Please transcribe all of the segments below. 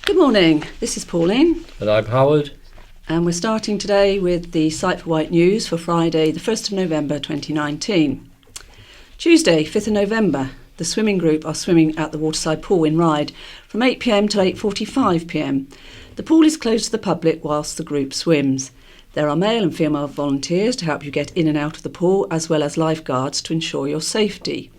Good morning, this is Pauline. And I'm Howard. And we're starting today with the Sight for Wight news for Friday the 1st of November 2019. Tuesday 5th of November, the swimming group are swimming at the Waterside Pool in Ryde from 8pm to 8:45pm. The pool is closed to the public whilst the group swims. There are male and female volunteers to help you get in and out of the pool, as well as lifeguards to ensure your safety.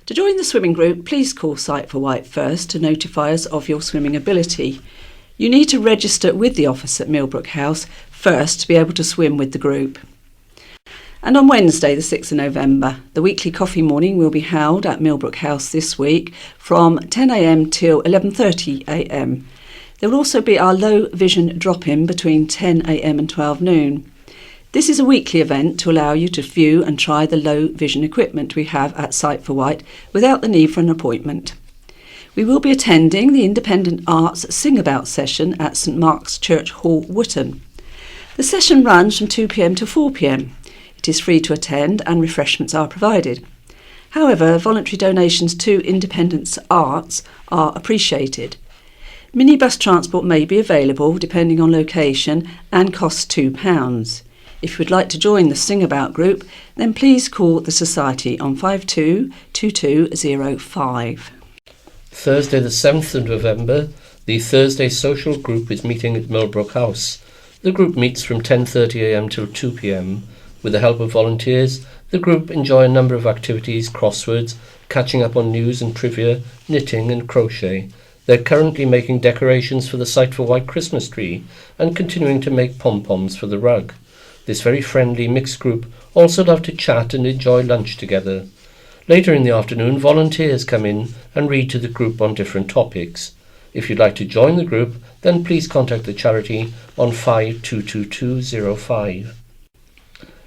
To join the swimming group, please call Sight for Wight first to notify us of your swimming ability. You need to register with the office at Millbrook House first to be able to swim with the group. And on Wednesday, the 6th of November, the weekly coffee morning will be held at Millbrook House this week from 10am till 11:30am. There will also be our low vision drop-in between 10am and 12 noon. This is a weekly event to allow you to view and try the low vision equipment we have at Sight for Wight without the need for an appointment. We will be attending the Independent Arts Sing-About session at St Mark's Church Hall, Wootton. The session runs from 2pm to 4pm. It is free to attend and refreshments are provided. However, voluntary donations to Independent Arts are appreciated. Minibus transport may be available depending on location and costs £2. If you would like to join the Sing-About group, then please call the Society on 522205. Thursday the 7th of November, the Thursday social group is meeting at Millbrook House. The group meets from 10:30am till 2pm. With the help of volunteers, the group enjoy a number of activities, crosswords, catching up on news and trivia, knitting and crochet. They're currently making decorations for the Sight for Wight Christmas tree and continuing to make pom-poms for the rug. This very friendly mixed group also love to chat and enjoy lunch together. Later in the afternoon, volunteers come in and read to the group on different topics. If you'd like to join the group, then please contact the charity on 522205.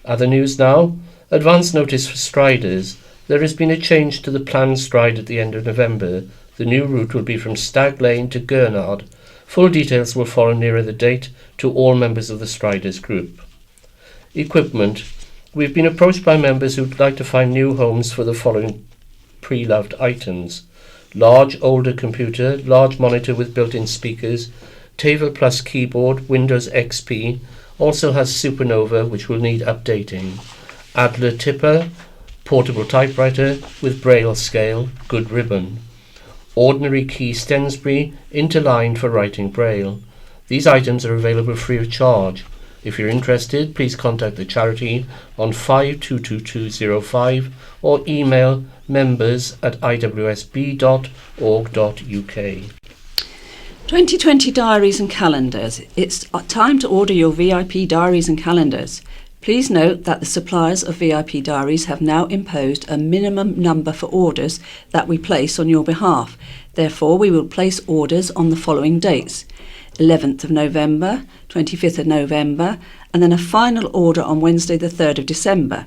Other news now. Advance notice for Striders. There has been a change to the planned stride at the end of November. The new route will be from Stag Lane to Gurnard. Full details will follow nearer the date to all members of the Striders group. Equipment. We've been approached by members who'd like to find new homes for the following pre-loved items: large older computer, large monitor with built-in speakers, Table Plus keyboard, Windows XP, also has Supernova which will need updating, Adler tipper, portable typewriter with braille scale, good ribbon, ordinary key Stensbury, interlined for writing braille. These items are available free of charge. If you're interested, please contact the charity on 522205 or email members@iwsb.org.uk. 2020 diaries and calendars. It's time to order your VIP diaries and calendars. Please note that the suppliers of VIP diaries have now imposed a minimum number for orders that we place on your behalf. Therefore, we will place orders on the following dates: 11th of November, 25th of November, and then a final order on Wednesday the 3rd of December.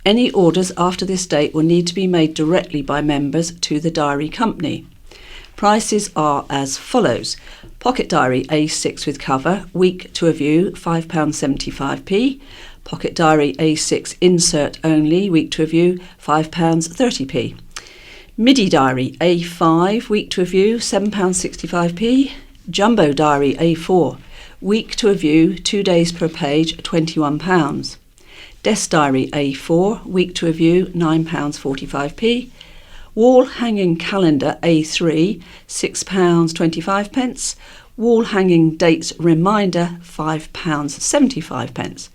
Any orders after this date will need to be made directly by members to the diary company. Prices are as follows: Pocket Diary A6 with cover, week to a view, £5.75p. Pocket Diary A6 insert only, week to a view, £5.30p. MIDI Diary A5, week to a view, £7.65p. Jumbo Diary A4, week to a view, 2 days per page, £21. Desk Diary A4, week to a view, £9.45p. Wall Hanging Calendar A3, £6.25. Wall Hanging Dates Reminder, £5.75.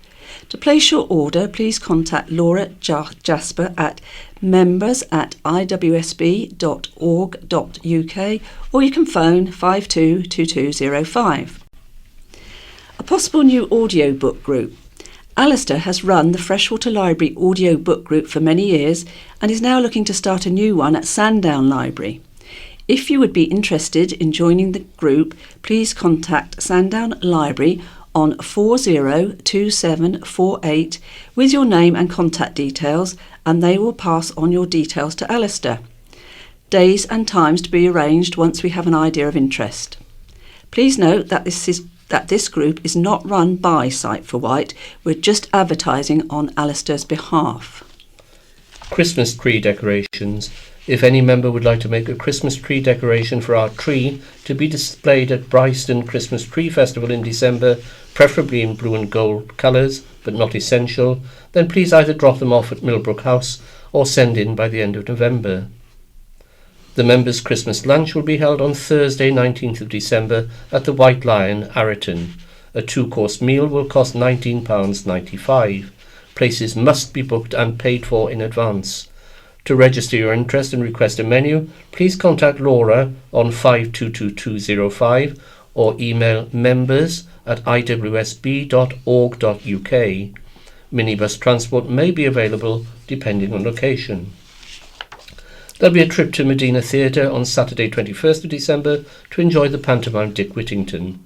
To place your order, please contact Laura Jasper at members@iwsb.org.uk or you can phone 522205. A possible new audiobook group. Alistair has run the Freshwater Library audiobook group for many years and is now looking to start a new one at Sandown Library. If you would be interested in joining the group, please contact Sandown Library on 402748 with your name and contact details, and they will pass on your details to Alistair. Days and times to be arranged once we have an idea of interest. Please note that this group is not run by Sight for Wight. We're just advertising on Alistair's behalf. Christmas tree decorations. If any member would like to make a Christmas tree decoration for our tree to be displayed at Bryston Christmas Tree Festival in December, preferably in blue and gold colours, but not essential, then please either drop them off at Millbrook House or send in by the end of November. The members' Christmas lunch will be held on Thursday 19th of December at the White Lion, Arreton. A 2-course meal will cost £19.95. Places must be booked and paid for in advance. To register your interest and request a menu, please contact Laura on 522205 or email members@iwsb.org.uk. Minibus transport may be available depending on location. There'll be a trip to Medina Theatre on Saturday 21st of December to enjoy the pantomime Dick Whittington.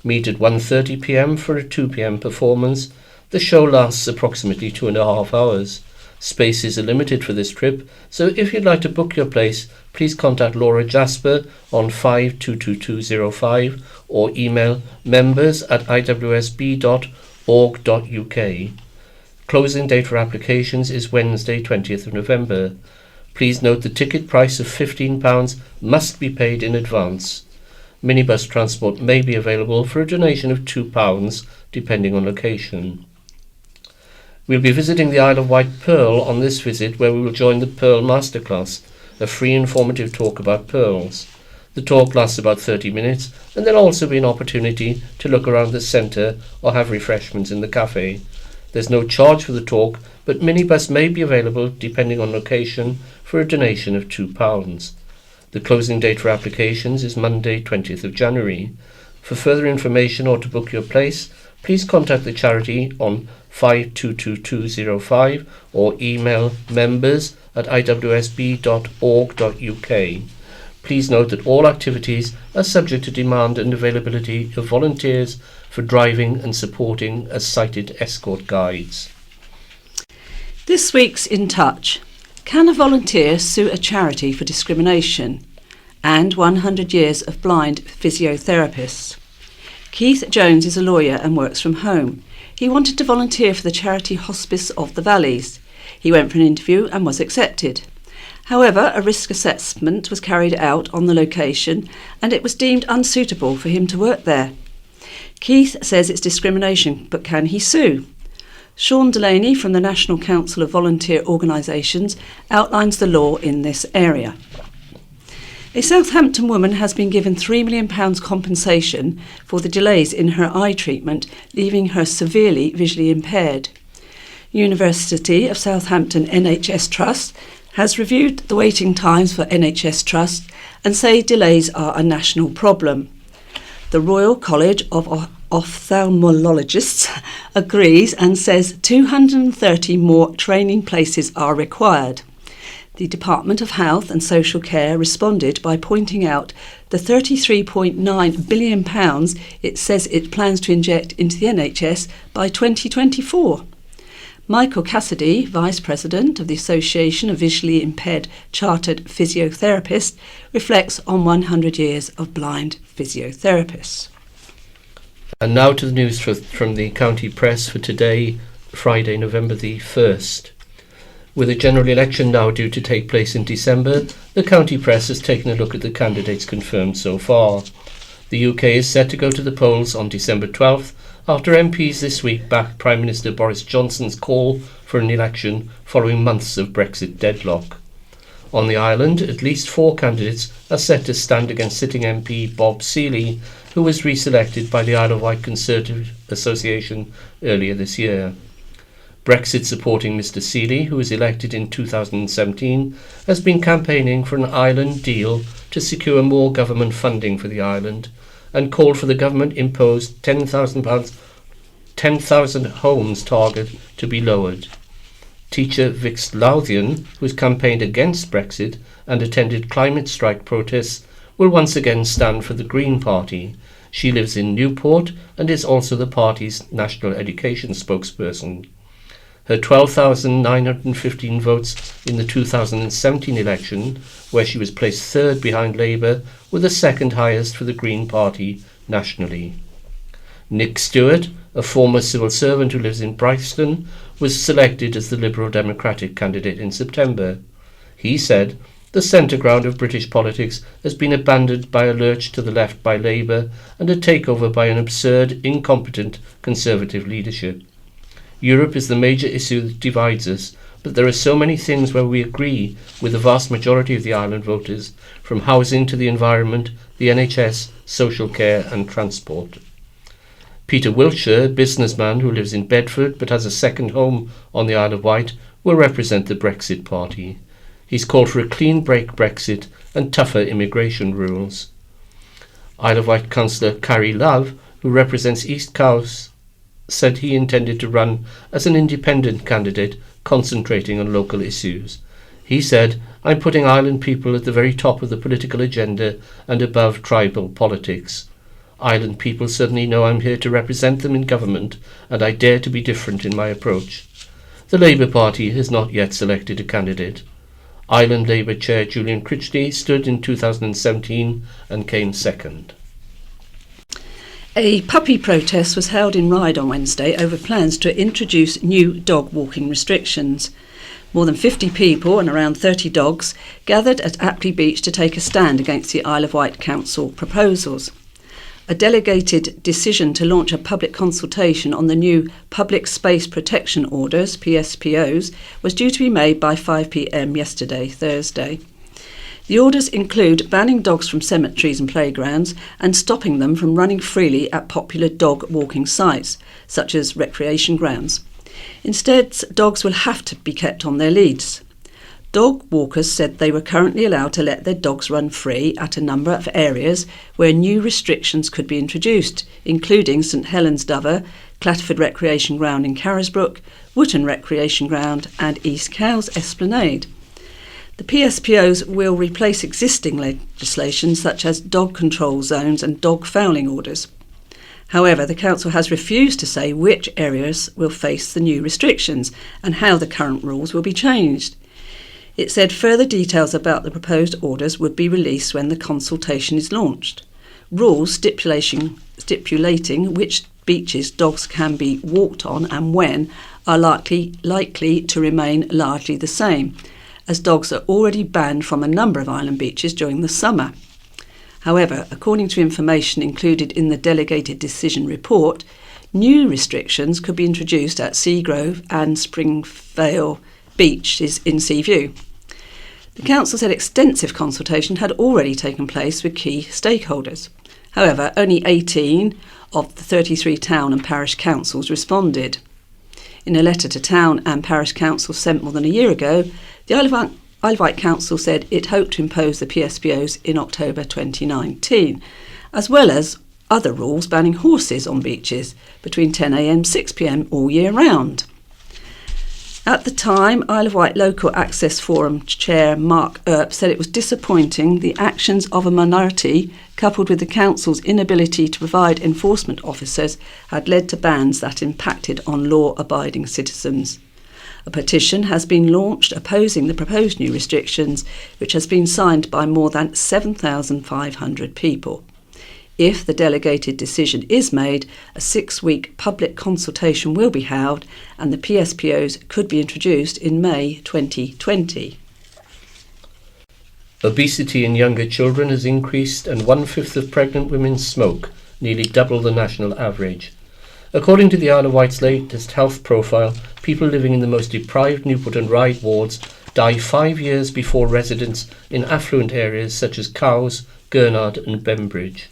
Meet at 1:30 p.m. for a 2 p.m. performance. The show lasts approximately 2.5 hours. Spaces are limited for this trip, so if you'd like to book your place, please contact Laura Jasper on 522205 or email members@iwsb.org.uk. Closing date for applications is Wednesday 20th of November. Please note the ticket price of £15 must be paid in advance. Minibus transport may be available for a donation of £2 depending on location. We'll be visiting the Isle of Wight Pearl on this visit, where we will join the Pearl Masterclass, a free informative talk about pearls. The talk lasts about 30 minutes, and there'll also be an opportunity to look around the centre or have refreshments in the cafe. There's no charge for the talk, but minibus may be available depending on location for a donation of £2. The closing date for applications is Monday 20th of January. For further information or to book your place, please contact the charity on 522205 or email members@iwsb.org.uk. Please note that all activities are subject to demand and availability of volunteers for driving and supporting as sighted escort guides. This week's In Touch. Can a volunteer sue a charity for discrimination? And 100 years of blind physiotherapists. Keith Jones is a lawyer and works from home. He wanted to volunteer for the charity Hospice of the Valleys. He went for an interview and was accepted. However, a risk assessment was carried out on the location and it was deemed unsuitable for him to work there. Keith says it's discrimination, but can he sue? Sean Delaney from the National Council of Volunteer Organisations outlines the law in this area. A Southampton woman has been given £3 million compensation for the delays in her eye treatment, leaving her severely visually impaired. University of Southampton NHS Trust has reviewed the waiting times for NHS Trust and say delays are a national problem. The Royal College of Ophthalmologists agrees and says 230 more training places are required. The Department of Health and Social Care responded by pointing out the £33.9 billion it says it plans to inject into the NHS by 2024. Michael Cassidy, Vice President of the Association of Visually Impaired Chartered Physiotherapists, reflects on 100 years of blind physiotherapists. And now to the news from the county press for today, Friday, November the 1st. With a general election now due to take place in December, the county press has taken a look at the candidates confirmed so far. The UK is set to go to the polls on December 12th after MPs this week backed Prime Minister Boris Johnson's call for an election following months of Brexit deadlock. On the island, at least 4 candidates are set to stand against sitting MP Bob Seeley, who was reselected by the Isle of Wight Conservative Association earlier this year. Brexit supporting Mr Seeley, who was elected in 2017, has been campaigning for an island deal to secure more government funding for the island and called for the government-imposed £10,000 homes target to be lowered. Teacher Vix Lowthian, who has campaigned against Brexit and attended climate strike protests, will once again stand for the Green Party. She lives in Newport and is also the party's national education spokesperson. Her 12,915 votes in the 2017 election, where she was placed third behind Labour, were the second highest for the Green Party nationally. Nick Stewart, a former civil servant who lives in Brixton, was selected as the Liberal Democratic candidate in September. He said, The centre ground of British politics has been abandoned by a lurch to the left by Labour and a takeover by an absurd, incompetent Conservative leadership. Europe is the major issue that divides us, but there are so many things where we agree with the vast majority of the island voters, from housing to the environment, the NHS, social care and transport. Peter Wiltshire, a businessman who lives in Bedford but has a second home on the Isle of Wight, will represent the Brexit Party. He's called for a clean break Brexit and tougher immigration rules. Isle of Wight councillor Carrie Love, who represents East Cowes, said he intended to run as an independent candidate concentrating on local issues. He said, "I'm putting island people at the very top of the political agenda and above tribal politics. Island people suddenly know I'm here to represent them in government, and I dare to be different in my approach." The Labour Party has not yet selected a candidate. Island Labour Chair Julian Critchley stood in 2017 and came second. A puppy protest was held in Ryde on Wednesday over plans to introduce new dog walking restrictions. More than 50 people and around 30 dogs gathered at Apley Beach to take a stand against the Isle of Wight Council proposals. A delegated decision to launch a public consultation on the new Public Space Protection Orders, PSPOs, was due to be made by 5 p.m. yesterday, Thursday. The orders include banning dogs from cemeteries and playgrounds and stopping them from running freely at popular dog walking sites, such as recreation grounds. Instead, dogs will have to be kept on their leads. Dog walkers said they were currently allowed to let their dogs run free at a number of areas where new restrictions could be introduced, including St Helens Dover, Clatterford Recreation Ground in Carisbrooke, Wootton Recreation Ground and East Cowes Esplanade. The PSPOs will replace existing legislation such as dog control zones and dog fouling orders. However, the council has refused to say which areas will face the new restrictions and how the current rules will be changed. It said further details about the proposed orders would be released when the consultation is launched. Rules stipulating which beaches dogs can be walked on and when are likely to remain largely the same, as dogs are already banned from a number of island beaches during the summer. However, according to information included in the delegated decision report, new restrictions could be introduced at Seagrove and Springvale beaches in Seaview. The council said extensive consultation had already taken place with key stakeholders. However, only 18 of the 33 town and parish councils responded. In a letter to town and parish councils sent more than a year ago, the Isle of Wight Council said it hoped to impose the PSPOs in October 2019, as well as other rules banning horses on beaches between 10 a.m. and 6 p.m. all year round. At the time, Isle of Wight Local Access Forum Chair Mark Earp said it was disappointing the actions of a minority, coupled with the council's inability to provide enforcement officers, had led to bans that impacted on law-abiding citizens. A petition has been launched opposing the proposed new restrictions, which has been signed by more than 7,500 people. If the delegated decision is made, a 6-week public consultation will be held and the PSPOs could be introduced in May 2020. Obesity in younger children has increased and 1/5 of pregnant women smoke, nearly double the national average. According to the Isle of Wight's latest health profile, people living in the most deprived Newport and Ryde wards die 5 years before residents in affluent areas such as Cowes, Gurnard and Bembridge.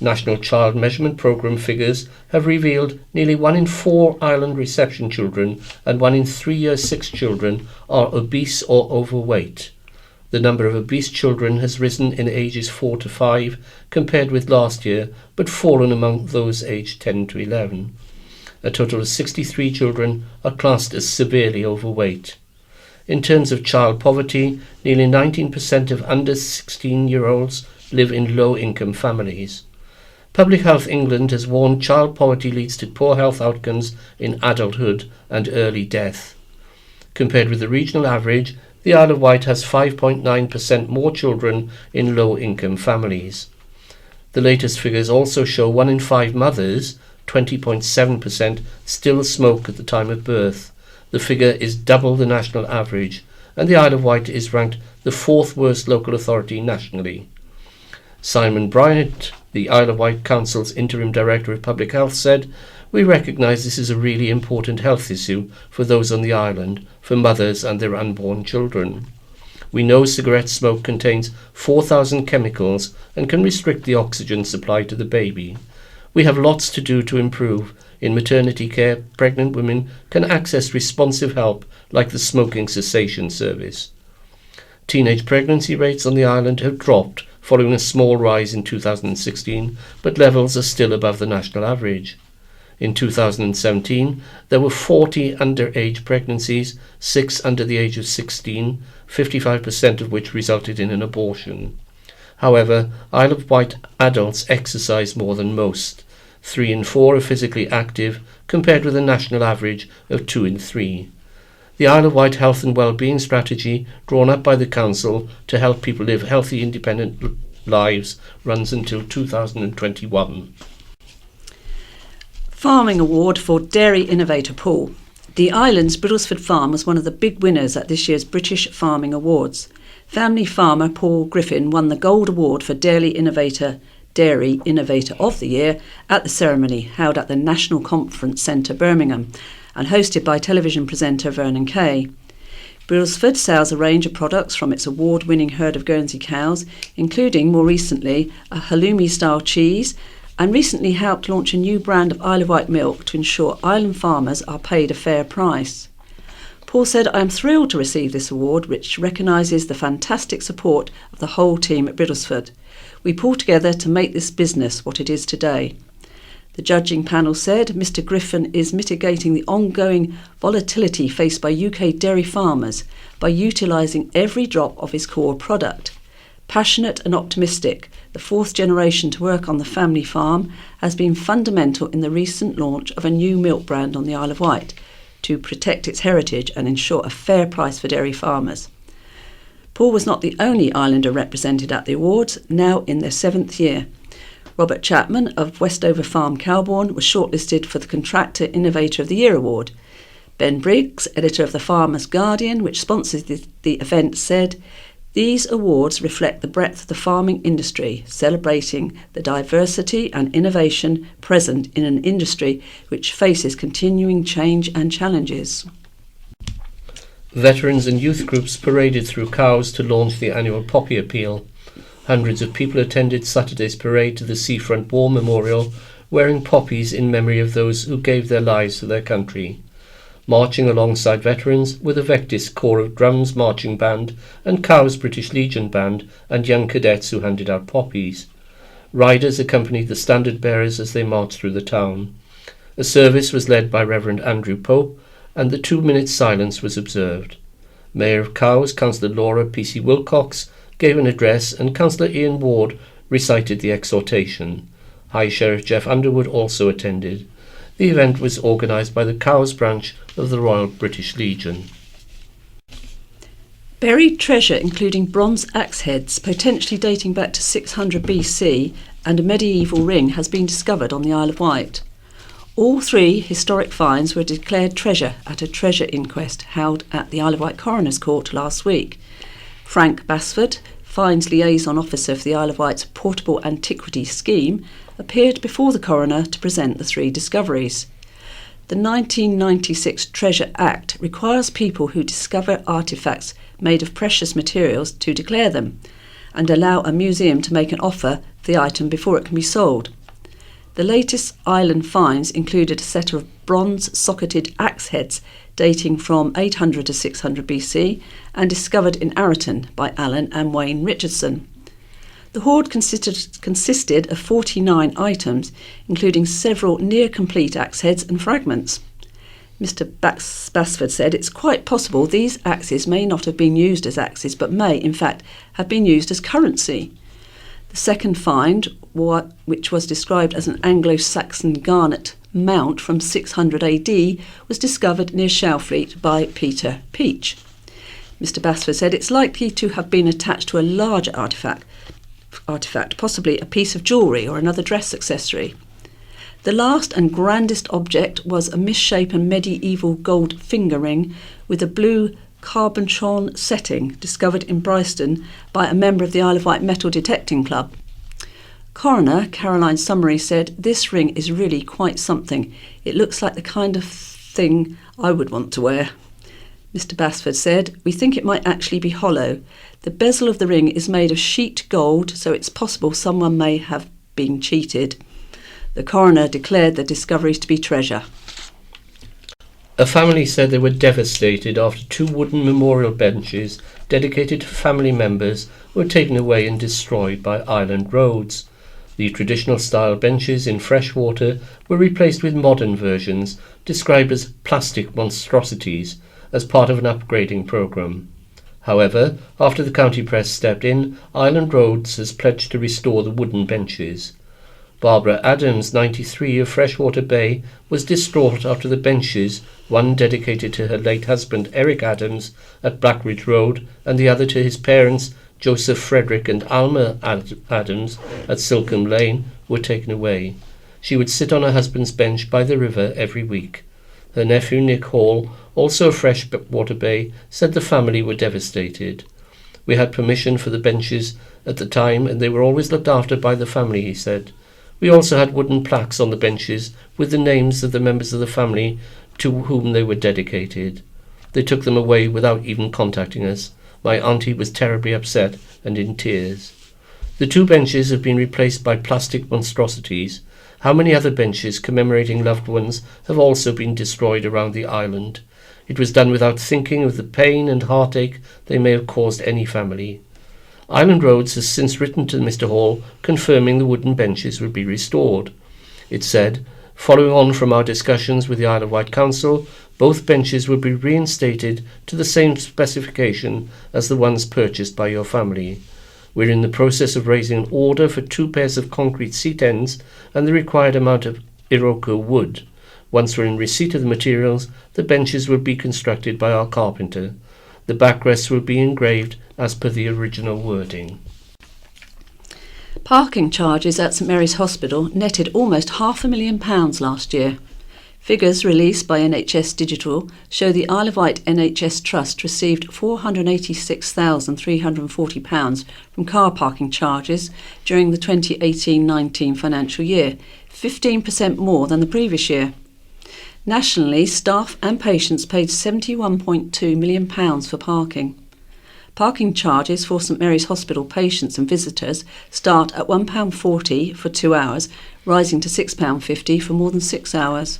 National Child Measurement Programme figures have revealed nearly 1 in 4 island reception children and 1 in 3 Year 6 children are obese or overweight. The number of obese children has risen in ages 4 to 5 compared with last year, but fallen among those aged 10 to 11. A total of 63 children are classed as severely overweight. In terms of child poverty, nearly 19% of under 16-year-olds live in low-income families. Public Health England has warned child poverty leads to poor health outcomes in adulthood and early death. Compared with the regional average, the Isle of Wight has 5.9% more children in low-income families. The latest figures also show 1 in 5 mothers, 20.7%, still smoke at the time of birth. The figure is double the national average, and the Isle of Wight is ranked the fourth worst local authority nationally. Simon Bryant, the Isle of Wight Council's Interim Director of Public Health, said, "We recognise this is a really important health issue for those on the island, for mothers and their unborn children. We know cigarette smoke contains 4,000 chemicals and can restrict the oxygen supply to the baby. We have lots to do to improve. In maternity care, pregnant women can access responsive help like the smoking cessation service." Teenage pregnancy rates on the island have dropped following a small rise in 2016, but levels are still above the national average. In 2017, there were 40 underage pregnancies, 6 under the age of 16, 55% of which resulted in an abortion. However, Isle of Wight adults exercise more than most. 3 in 4 are physically active, compared with a national average of 2 in 3. The Isle of Wight Health and Wellbeing Strategy, drawn up by the Council to help people live healthy, independent lives, runs until 2021. Farming Award for Dairy Innovator Paul. The island's Biddlesford farm was one of the big winners at this year's British Farming Awards. Family farmer Paul Griffin won the Gold Award for Dairy Innovator of the Year at the ceremony held at the National Conference Centre, Birmingham, and hosted by television presenter Vernon Kay. Biddlesford sells a range of products from its award-winning herd of Guernsey cows, including, more recently, a halloumi-style cheese, and recently helped launch a new brand of Isle of Wight milk to ensure island farmers are paid a fair price. Paul said, "I am thrilled to receive this award, which recognises the fantastic support of the whole team at Biddlesford. We pulled together to make this business what it is today." The judging panel said Mr Griffin is mitigating the ongoing volatility faced by UK dairy farmers by utilising every drop of his core product. Passionate and optimistic, the fourth generation to work on the family farm has been fundamental in the recent launch of a new milk brand on the Isle of Wight to protect its heritage and ensure a fair price for dairy farmers. Paul was not the only islander represented at the awards, now in their 7th year. Robert Chapman of Westover Farm, Calbourne, was shortlisted for the Contractor Innovator of the Year award. Ben Briggs, editor of the Farmers Guardian, which sponsors the event, said, "These awards reflect the breadth of the farming industry, celebrating the diversity and innovation present in an industry which faces continuing change and challenges." Veterans and youth groups paraded through Cowes to launch the annual Poppy Appeal. Hundreds of people attended Saturday's parade to the Seafront War Memorial, wearing poppies in memory of those who gave their lives for their country. Marching alongside veterans were the Vectis Corps of Drums Marching Band and Cowes British Legion Band and young cadets who handed out poppies. Riders accompanied the standard bearers as they marched through the town. A service was led by Reverend Andrew Pope, and the 2-minute silence was observed. Mayor of Cowes, Councillor Laura P.C. Wilcox, gave an address, and Councillor Ian Ward recited the exhortation. High Sheriff Jeff Underwood also attended. The event was organised by the Cowes branch of the Royal British Legion. Buried treasure including bronze axe heads potentially dating back to 600 BC and a medieval ring has been discovered on the Isle of Wight. All 3 historic finds were declared treasure at a treasure inquest held at the Isle of Wight Coroner's Court last week. Frank Basford, Finds Liaison Officer for the Isle of Wight's Portable Antiquity Scheme, appeared before the coroner to present the 3 discoveries. The 1996 Treasure Act requires people who discover artefacts made of precious materials to declare them and allow a museum to make an offer for the item before it can be sold. The latest island finds included a set of bronze-socketed axe heads dating from 800 to 600 BC and discovered in Arreton by Alan and Wayne Richardson. The hoard consisted of 49 items, including several near-complete axe heads and fragments. Mr Basford said it's quite possible these axes may not have been used as axes, but may, in fact, have been used as currency. The second find, which was described as an Anglo-Saxon garnet mount from 600 AD, was discovered near Shalfleet by Peter Peach. Mr Basford said it's likely to have been attached to a larger artefact, possibly a piece of jewellery or another dress accessory. The last and grandest object was a misshapen medieval gold finger ring with a blue carbon-shone setting discovered in Bryston by a member of the Isle of Wight Metal Detecting Club. Coroner Caroline Summery said, "This ring is really quite something. It looks like the kind of thing I would want to wear." Mr Basford said, "We think it might actually be hollow. The bezel of the ring is made of sheet gold, so it's possible someone may have been cheated." The coroner declared the discoveries to be treasure. A family said they were devastated after 2 wooden memorial benches dedicated to family members were taken away and destroyed by Island Roads. The traditional style benches in Freshwater were replaced with modern versions described as plastic monstrosities as part of an upgrading programme. However, after the county press stepped in, Island Roads has pledged to restore the wooden benches. Barbara Adams, 93, of Freshwater Bay, was distraught after the benches, one dedicated to her late husband Eric Adams at Blackridge Road and the other to his parents Joseph Frederick and Alma Adams at Silcombe Lane, were taken away. She would sit on her husband's bench by the river every week. Her nephew Nick Hall, also of Freshwater Bay, said the family were devastated. "We had permission for the benches at the time and they were always looked after by the family," he said. "We also had wooden plaques on the benches with the names of the members of the family to whom they were dedicated. They took them away without even contacting us. My auntie was terribly upset and in tears." The 2 benches have been replaced by plastic monstrosities. How many other benches commemorating loved ones have also been destroyed around the island? It was done without thinking of the pain and heartache they may have caused any family. Island Roads has since written to Mr Hall confirming the wooden benches will be restored. It said, "Following on from our discussions with the Isle of Wight Council, both benches will be reinstated to the same specification as the ones purchased by your family. We're in the process of raising an order for 2 pairs of concrete seat ends and the required amount of Iroko wood. Once we're in receipt of the materials, the benches will be constructed by our carpenter. The backrests will be engraved as per the original wording." Parking charges at St Mary's Hospital netted almost £500,000 last year. Figures released by NHS Digital show the Isle of Wight NHS Trust received £486,340 from car parking charges during the 2018-19 financial year, 15% more than the previous year. Nationally, staff and patients paid £71.2 million for parking. Parking charges for St Mary's Hospital patients and visitors start at £1.40 for 2 hours, rising to £6.50 for more than 6 hours.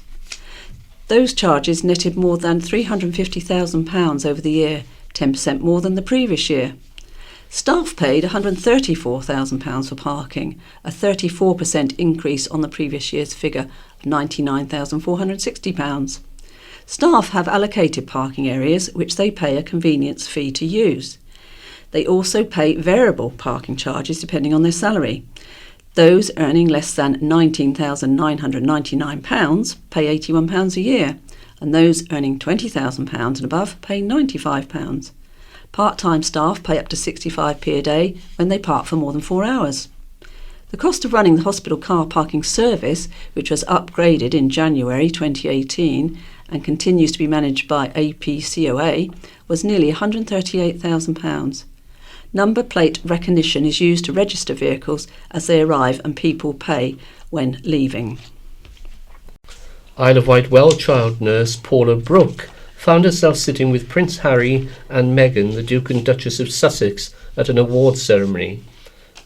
Those charges netted more than £350,000 over the year, 10% more than the previous year. Staff paid £134,000 for parking, a 34% increase on the previous year's figure of £99,460. Staff have allocated parking areas which they pay a convenience fee to use. They also pay variable parking charges depending on their salary. Those earning less than £19,999 pay £81 a year, and those earning £20,000 and above pay £95. Part-time staff pay up to 65p a day when they park for more than 4 hours. The cost of running the hospital car parking service, which was upgraded in January 2018 and continues to be managed by APCOA, was nearly £138,000. Number plate recognition is used to register vehicles as they arrive and people pay when leaving. Isle of Wight well child nurse Paula Brooke found herself sitting with Prince Harry and Meghan, the Duke and Duchess of Sussex, at an awards ceremony.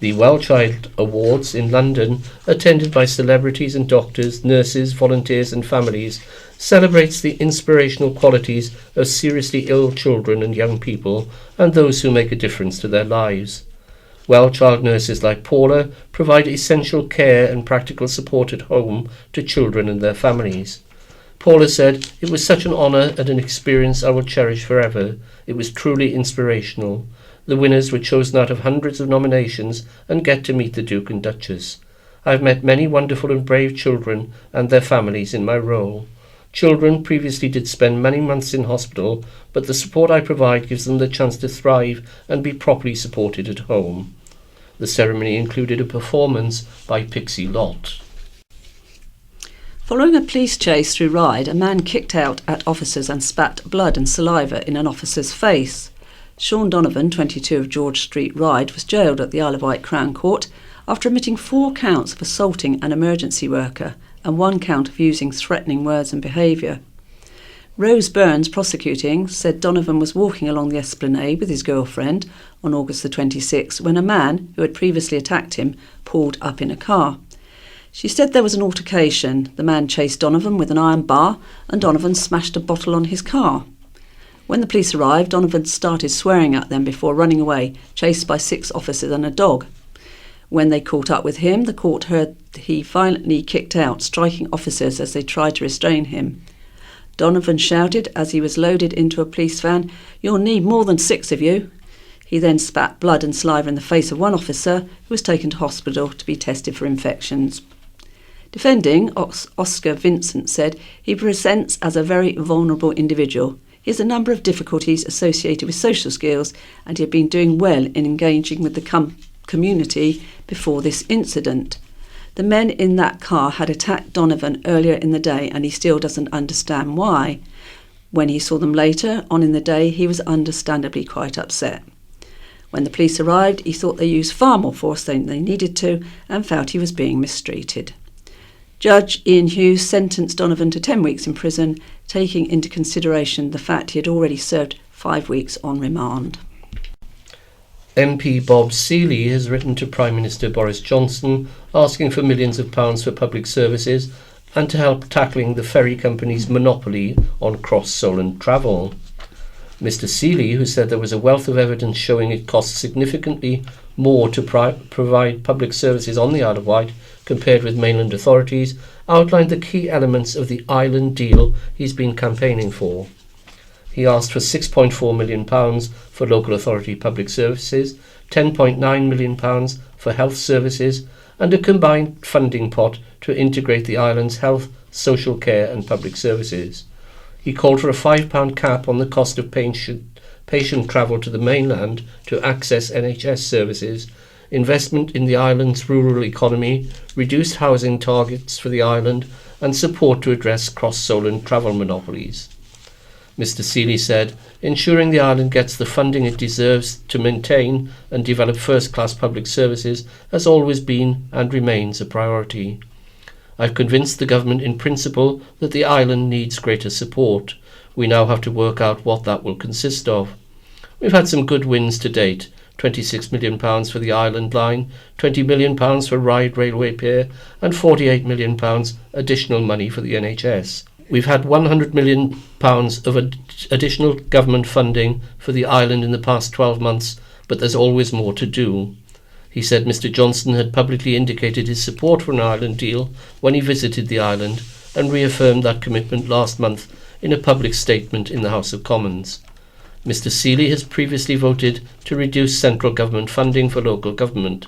The Well Child Awards in London, attended by celebrities and doctors, nurses, volunteers and families, celebrates the inspirational qualities of seriously ill children and young people and those who make a difference to their lives. Well child nurses like Paula provide essential care and practical support at home to children and their families. Paula said, "It was such an honour and an experience I will cherish forever. It was truly inspirational. The winners were chosen out of hundreds of nominations and get to meet the Duke and Duchess. I've met many wonderful and brave children and their families in my role. Children previously did spend many months in hospital, but the support I provide gives them the chance to thrive and be properly supported at home." The ceremony included a performance by Pixie Lott. Following a police chase through Ryde, a man kicked out at officers and spat blood and saliva in an officer's face. Sean Donovan, 22 of George Street, Ryde, was jailed at the Isle of Wight Crown Court after admitting 4 counts of assaulting an emergency worker and 1 count of using threatening words and behaviour. Rose Burns, prosecuting, said Donovan was walking along the esplanade with his girlfriend on August the 26th when a man, who had previously attacked him, pulled up in a car. She said there was an altercation. The man chased Donovan with an iron bar and Donovan smashed a bottle on his car. When the police arrived, Donovan started swearing at them before running away, chased by 6 officers and a dog. When they caught up with him, the court heard he violently kicked out, striking officers as they tried to restrain him. Donovan shouted as he was loaded into a police van, "You'll need more than 6 of you." He then spat blood and saliva in the face of one officer, who was taken to hospital to be tested for infections. Defending, Oscar Vincent said he presents as a very vulnerable individual. He has a number of difficulties associated with social skills, and he had been doing well in engaging with the community before this incident. The men in that car had attacked Donovan earlier in the day, and he still doesn't understand why. When he saw them later on in the day, he was understandably quite upset. When the police arrived, he thought they used far more force than they needed to and felt he was being mistreated. Judge Ian Hughes sentenced Donovan to 10 weeks in prison, taking into consideration the fact he had already served 5 weeks on remand. MP Bob Seeley has written to Prime Minister Boris Johnson asking for millions of pounds for public services and to help tackling the ferry company's monopoly on cross-Solent travel. Mr Seeley, who said there was a wealth of evidence showing it costs significantly more to provide public services on the Isle of Wight compared with mainland authorities, outlined the key elements of the island deal he's been campaigning for. He asked for £6.4 million for local authority public services, £10.9 million for health services, and a combined funding pot to integrate the island's health, social care and public services. He called for a £5 cap on the cost of patient travel to the mainland to access NHS services, investment in the island's rural economy, reduced housing targets for the island, and support to address cross-Solent travel monopolies. Mr Seeley said, ensuring the island gets the funding it deserves to maintain and develop first-class public services has always been and remains a priority. I've convinced the government in principle that the island needs greater support. We now have to work out what that will consist of. We've had some good wins to date. £26 million for the Island Line, £20 million for Ryde Railway Pier, and £48 million additional money for the NHS. We've had £100 million of additional government funding for the island in the past 12 months, but there's always more to do. He said Mr Johnson had publicly indicated his support for an island deal when he visited the island and reaffirmed that commitment last month in a public statement in the House of Commons. Mr Seeley has previously voted to reduce central government funding for local government.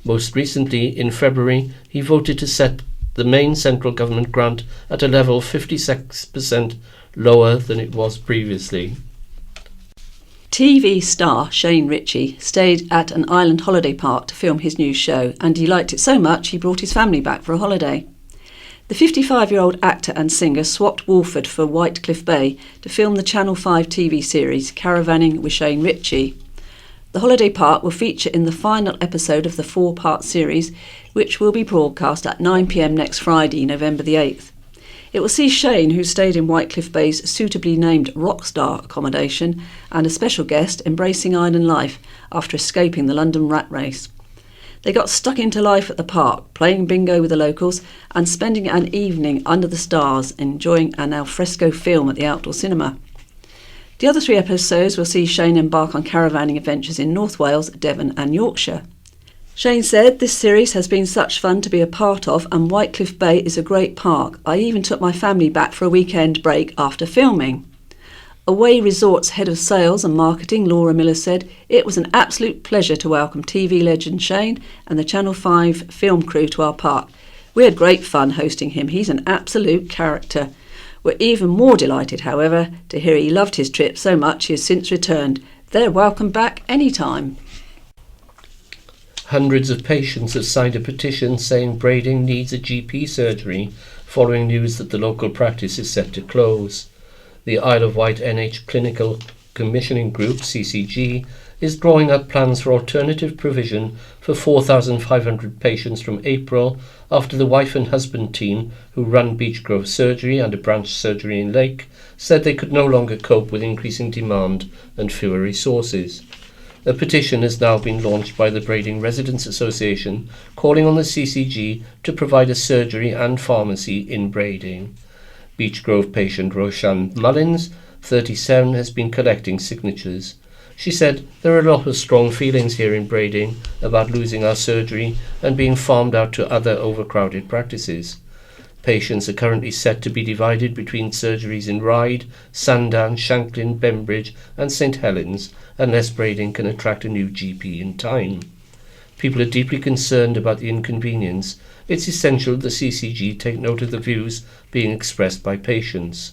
Most recently, in February, he voted to set the main central government grant at a level 56% lower than it was previously. TV star Shane Ritchie stayed at an island holiday park to film his new show, and he liked it so much he brought his family back for a holiday. The 55-year-old actor and singer swapped Walford for Wight Cliff Bay to film the Channel 5 TV series Caravanning with Shane Ritchie. The holiday park will feature in the final episode of the 4-part series, which will be broadcast at 9 p.m. next Friday, November the 8th. It will see Shane, who stayed in Wight Cliff Bay's suitably named Rockstar accommodation, and a special guest embracing island life after escaping the London rat race. They got stuck into life at the park, playing bingo with the locals and spending an evening under the stars enjoying an alfresco film at the outdoor cinema. The other 3 episodes will see Shane embark on caravanning adventures in North Wales, Devon and Yorkshire. Shane said, "This series has been such fun to be a part of, and Wight Cliff Bay is a great park. I even took my family back for a weekend break after filming." Away Resorts Head of Sales and Marketing, Laura Miller, said, "It was an absolute pleasure to welcome TV legend Shane and the Channel 5 film crew to our park. We had great fun hosting him. He's an absolute character. We're even more delighted, however, to hear he loved his trip so much he has since returned. They're welcome back anytime." Hundreds of patients have signed a petition saying Brading needs a GP surgery following news that the local practice is set to close. The Isle of Wight NH Clinical Commissioning Group, CCG, is drawing up plans for alternative provision for 4,500 patients from April after the wife and husband team who run Beechgrove Surgery and a branch surgery in Lake said they could no longer cope with increasing demand and fewer resources. A petition has now been launched by the Brading Residents Association calling on the CCG to provide a surgery and pharmacy in Brading. Beechgrove patient Roshan Mullins, 37, has been collecting signatures. She said, "There are a lot of strong feelings here in Brading about losing our surgery and being farmed out to other overcrowded practices. Patients are currently set to be divided between surgeries in Ryde, Sandown, Shanklin, Bembridge and St Helens unless Brading can attract a new GP in time. People are deeply concerned about the inconvenience. It's essential the CCG take note of the views being expressed by patients."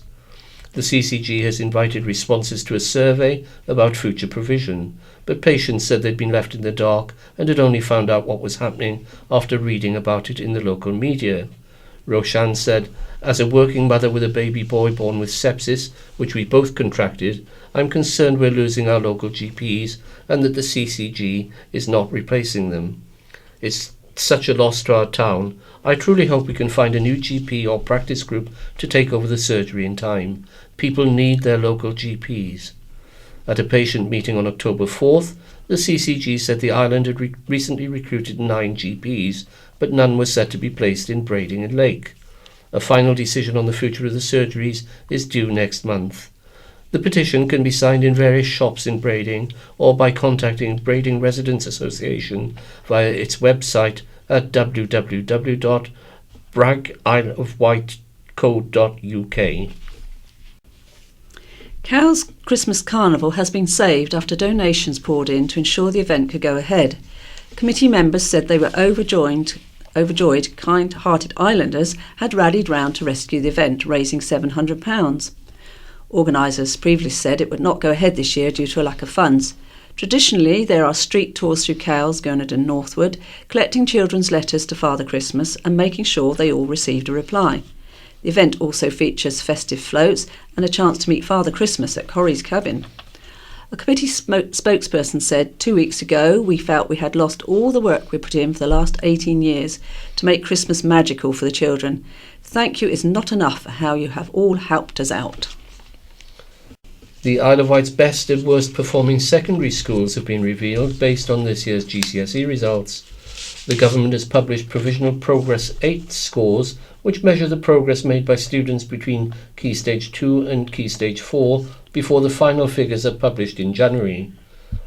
The CCG has invited responses to a survey about future provision, but patients said they'd been left in the dark and had only found out what was happening after reading about it in the local media. Roshan said, "As a working mother with a baby boy born with sepsis, which we both contracted, I'm concerned we're losing our local GPs and that the CCG is not replacing them. It's such a loss to our town. I truly hope we can find a new GP or practice group to take over the surgery in time. People need their local GPs." At a patient meeting on October 4th, the CCG said the island had recently recruited 9 GPs, but none were set to be placed in Brading and Lake. A final decision on the future of the surgeries is due next month. The petition can be signed in various shops in Brading or by contacting Brading Residents Association via its website at www.bragisleofwight.co.uk. Cowes Christmas Carnival has been saved after donations poured in to ensure the event could go ahead. Committee members said they were overjoyed kind-hearted islanders had rallied round to rescue the event, raising £700. Organisers previously said it would not go ahead this year due to a lack of funds. Traditionally, there are street tours through Cowes, Gurnard and Northwood, collecting children's letters to Father Christmas and making sure they all received a reply. The event also features festive floats and a chance to meet Father Christmas at Corrie's cabin. A committee spokesperson said, 2 weeks ago we felt we had lost all the work we put in for the last 18 years to make Christmas magical for the children. Thank you is not enough for how you have all helped us out. The Isle of Wight's best and worst performing secondary schools have been revealed based on this year's GCSE results. The government has published Provisional Progress 8 scores, which measure the progress made by students between Key Stage 2 and Key Stage 4 before the final figures are published in January.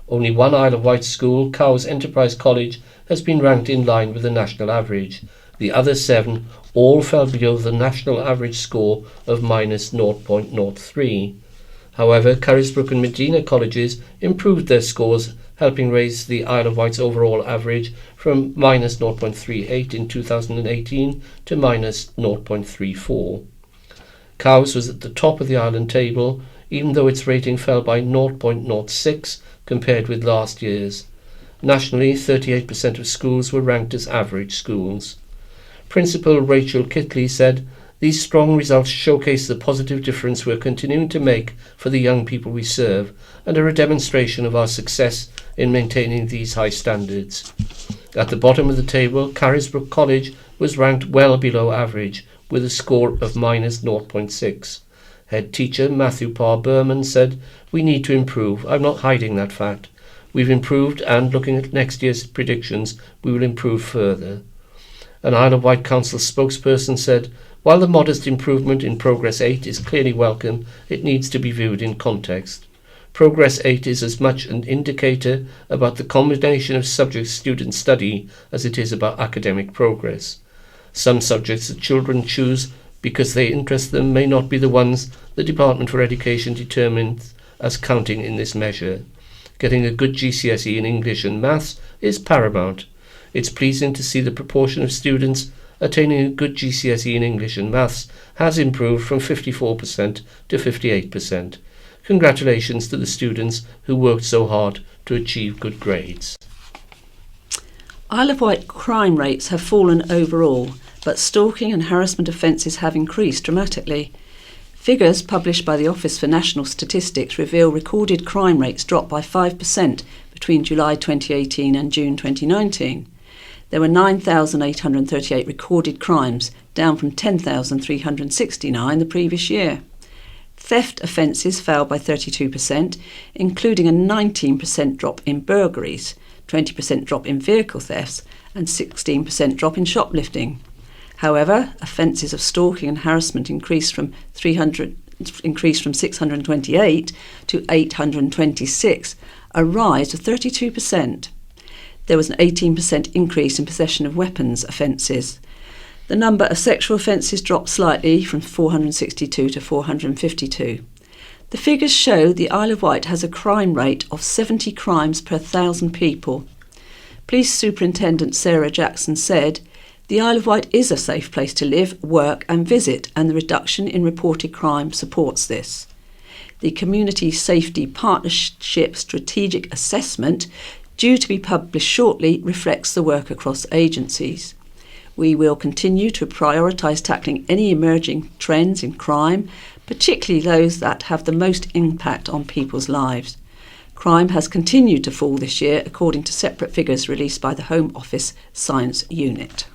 Only one Isle of Wight school, Cowes Enterprise College, has been ranked in line with the national average. The other 7 all fell below the national average score of minus 0.03. However, Carisbrooke and Medina colleges improved their scores, helping raise the Isle of Wight's overall average from minus 0.38 in 2018 to minus 0.34. Cowes was at the top of the island table, even though its rating fell by 0.06 compared with last year's. Nationally, 38% of schools were ranked as average schools. Principal Rachel Kitley said, "These strong results showcase the positive difference we're continuing to make for the young people we serve and are a demonstration of our success in maintaining these high standards." At the bottom of the table, Carisbrooke College was ranked well below average with a score of minus 0.6. Head teacher Matthew Parr Berman said, "We need to improve. I'm not hiding that fact. We've improved and, looking at next year's predictions, we will improve further." An Isle of Wight Council spokesperson said, "While the modest improvement in Progress 8 is clearly welcome, it needs to be viewed in context. Progress 8 is as much an indicator about the combination of subjects students study as it is about academic progress. Some subjects that children choose because they interest them may not be the ones the Department for Education determines as counting in this measure. Getting a good GCSE in English and Maths is paramount. It's pleasing to see the proportion of students attaining a good GCSE in English and Maths has improved from 54% to 58%. Congratulations to the students who worked so hard to achieve good grades." Isle of Wight crime rates have fallen overall, but stalking and harassment offences have increased dramatically. Figures published by the Office for National Statistics reveal recorded crime rates dropped by 5% between July 2018 and June 2019. There were 9,838 recorded crimes, down from 10,369 the previous year. Theft offences fell by 32%, including a 19% drop in burglaries, 20% drop in vehicle thefts, and 16% drop in shoplifting. However, offences of stalking and harassment increased from 628 to 826, a rise of 32%. There was an 18% increase in possession of weapons offences. The number of sexual offences dropped slightly from 462 to 452. The figures show the Isle of Wight has a crime rate of 70 crimes per 1,000 people. Police Superintendent Sarah Jackson said, "The Isle of Wight is a safe place to live, work and visit, and the reduction in reported crime supports this." The Community Safety Partnership Strategic Assessment, due to be published shortly, reflects the work across agencies. We will continue to prioritise tackling any emerging trends in crime, particularly those that have the most impact on people's lives. Crime has continued to fall this year, according to separate figures released by the Home Office Science Unit.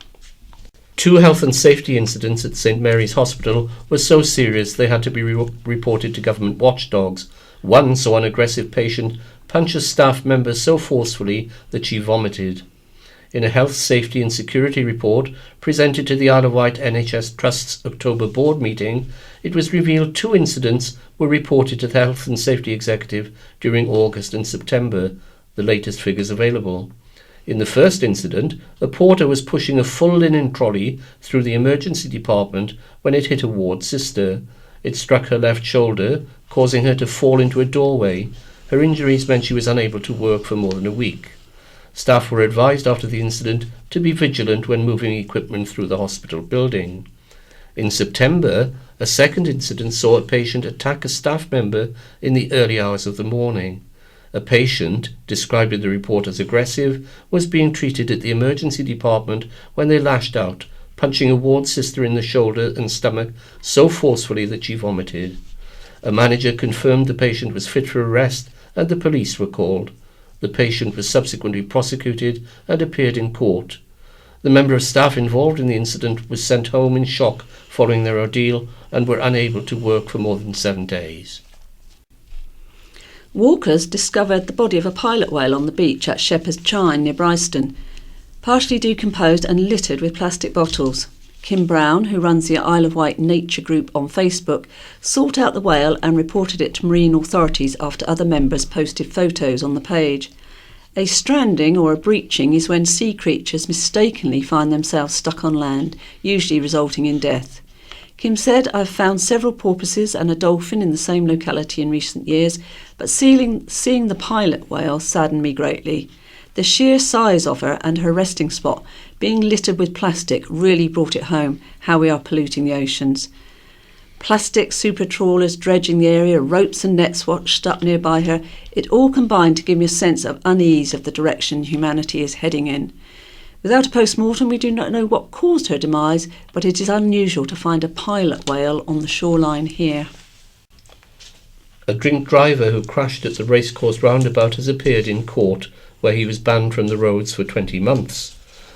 2 health and safety incidents at St Mary's Hospital were so serious they had to be reported to government watchdogs. One saw an aggressive patient punch a staff member so forcefully that she vomited. In a health, safety and security report presented to the Isle of Wight NHS Trust's October board meeting, it was revealed 2 incidents were reported to the Health and Safety Executive during August and September, the latest figures available. In the first incident, a porter was pushing a full linen trolley through the emergency department when it hit a ward sister. It struck her left shoulder, causing her to fall into a doorway. Her injuries meant she was unable to work for more than a week. Staff were advised after the incident to be vigilant when moving equipment through the hospital building. In September, a second incident saw a patient attack a staff member in the early hours of the morning. A patient, described in the report as aggressive, was being treated at the emergency department when they lashed out, punching a ward sister in the shoulder and stomach so forcefully that she vomited. A manager confirmed the patient was fit for arrest and the police were called. The patient was subsequently prosecuted and appeared in court. The member of staff involved in the incident was sent home in shock following their ordeal and were unable to work for more than 7 days. Walkers discovered the body of a pilot whale on the beach at Shepherd's Chine near Bryston, partially decomposed and littered with plastic bottles. Kim Brown, who runs the Isle of Wight Nature Group on Facebook, sought out the whale and reported it to marine authorities after other members posted photos on the page. A stranding or a breaching is when sea creatures mistakenly find themselves stuck on land, usually resulting in death. Kim said, "I've found several porpoises and a dolphin in the same locality in recent years, but seeing the pilot whale saddened me greatly. The sheer size of her and her resting spot being littered with plastic really brought it home how we are polluting the oceans. Plastic super trawlers dredging the area, ropes and nets washed up nearby her, it all combined to give me a sense of unease of the direction humanity is heading in. Without a post-mortem, we do not know what caused her demise, but it is unusual to find a pilot whale on the shoreline here." A drink driver who crashed at the racecourse roundabout has appeared in court, where he was banned from the roads for 20 months.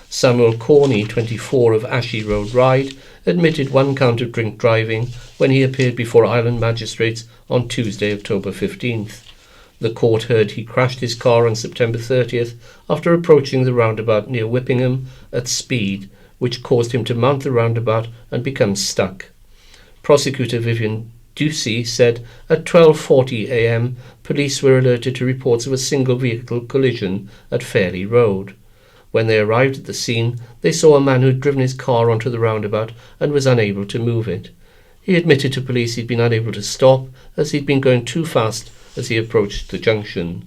Samuel Corney, 24, of Ashy Road Ryde, admitted 1 count of drink driving when he appeared before Island magistrates on Tuesday, October 15th. The court heard he crashed his car on September 30th after approaching the roundabout near Whippingham at speed, which caused him to mount the roundabout and become stuck. Prosecutor Vivian Ducey said at 12:40 a.m. police were alerted to reports of a single vehicle collision at Fairley Road. When they arrived at the scene, they saw a man who had driven his car onto the roundabout and was unable to move it. He admitted to police he'd been unable to stop as he'd been going too fast as he approached the junction.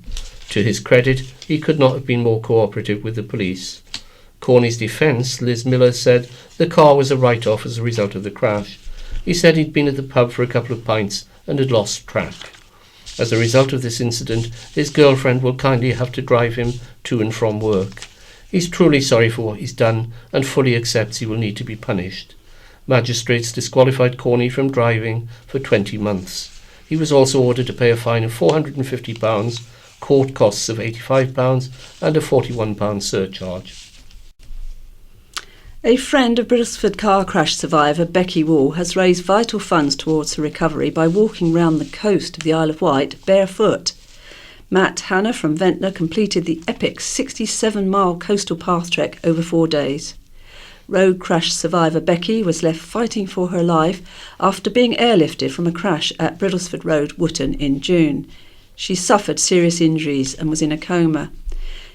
To his credit, he could not have been more cooperative with the police. Corney's defence, Liz Miller, said the car was a write-off as a result of the crash. He said he'd been at the pub for a couple of pints and had lost track. As a result of this incident, his girlfriend will kindly have to drive him to and from work. He's truly sorry for what he's done and fully accepts he will need to be punished. Magistrates disqualified Corney from driving for 20 months. He was also ordered to pay a fine of £450, court costs of £85 and a £41 surcharge. A friend of Brailsford car crash survivor Becky Wall has raised vital funds towards her recovery by walking round the coast of the Isle of Wight barefoot. Matt Hanna from Ventnor completed the epic 67-mile coastal path trek over 4 days. Road crash survivor Becky was left fighting for her life after being airlifted from a crash at Brailsford Road, Wootton, in June. She suffered serious injuries and was in a coma.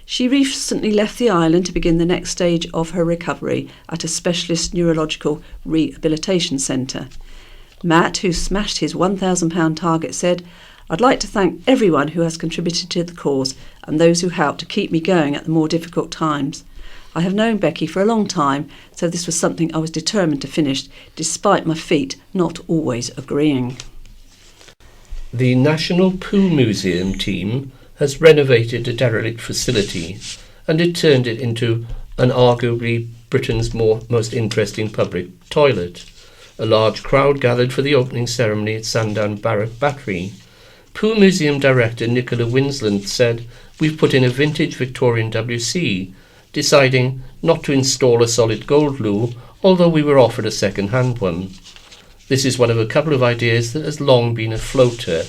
She recently left the island to begin the next stage of her recovery at a specialist neurological rehabilitation centre. Matt, who smashed his £1,000 target, said, "I'd like to thank everyone who has contributed to the cause and those who helped to keep me going at the more difficult times. I have known Becky for a long time, so this was something I was determined to finish, despite my feet not always agreeing." The National Poo Museum team has renovated a derelict facility and it turned it into an arguably Britain's most interesting public toilet. A large crowd gathered for the opening ceremony at Sandown Battery. Poo Museum Director Nicola Winsland said, "We've put in a vintage Victorian WC, deciding not to install a solid gold loo, although we were offered a second-hand one. This is one of a couple of ideas that has long been a floater.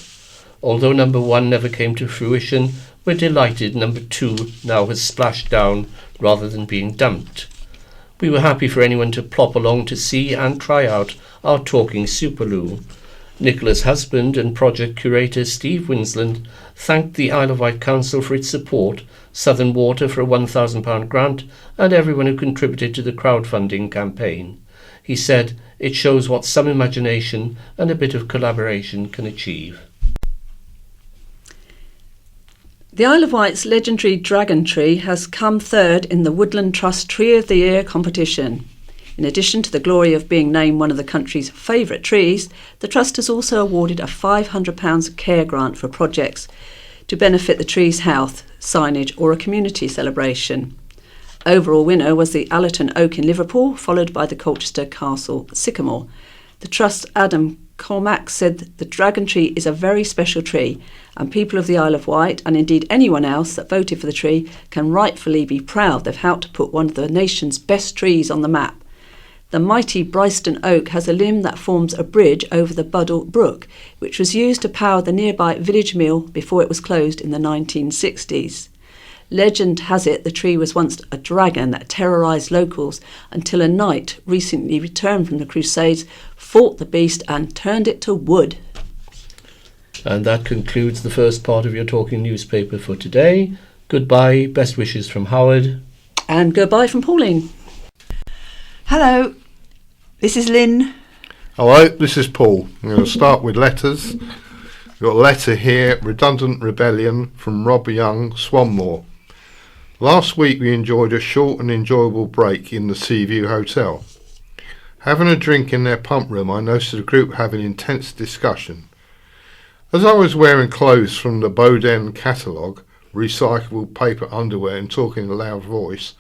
Although number 1 never came to fruition, we're delighted number 2 now has splashed down rather than being dumped. We were happy for anyone to plop along to see and try out our talking superloo." Nicola's husband and project curator Steve Winsland thanked the Isle of Wight Council for its support, Southern Water for a £1,000 grant, and everyone who contributed to the crowdfunding campaign. He said, "It shows what some imagination and a bit of collaboration can achieve." The Isle of Wight's legendary dragon tree has come third in the Woodland Trust Tree of the Year competition. In addition to the glory of being named one of the country's favourite trees, the Trust has also awarded a £500 care grant for projects to benefit the tree's health, signage or a community celebration. Overall winner was the Allerton Oak in Liverpool, followed by the Colchester Castle Sycamore. The Trust's Adam Cormack said the dragon tree is a very special tree and people of the Isle of Wight, and indeed anyone else that voted for the tree, can rightfully be proud they've helped to put one of the nation's best trees on the map. The mighty Bryston Oak has a limb that forms a bridge over the Buddle Brook, which was used to power the nearby village mill before it was closed in the 1960s. Legend has it the tree was once a dragon that terrorised locals until a knight recently returned from the Crusades, fought the beast and turned it to wood. And that concludes the first part of your talking newspaper for today. Goodbye, best wishes from Howard. And goodbye from Pauline. Hello, this is Lynn. Hello, this is Paul. I'm going to start with letters. We've got a letter here, Redundant Rebellion, from Rob Young, Swanmore. Last week we enjoyed a short and enjoyable break in the Seaview Hotel. Having a drink in their pump room, I noticed the group having intense discussion. As I was wearing clothes from the Boden catalogue, recyclable paper underwear and talking in a loud voice,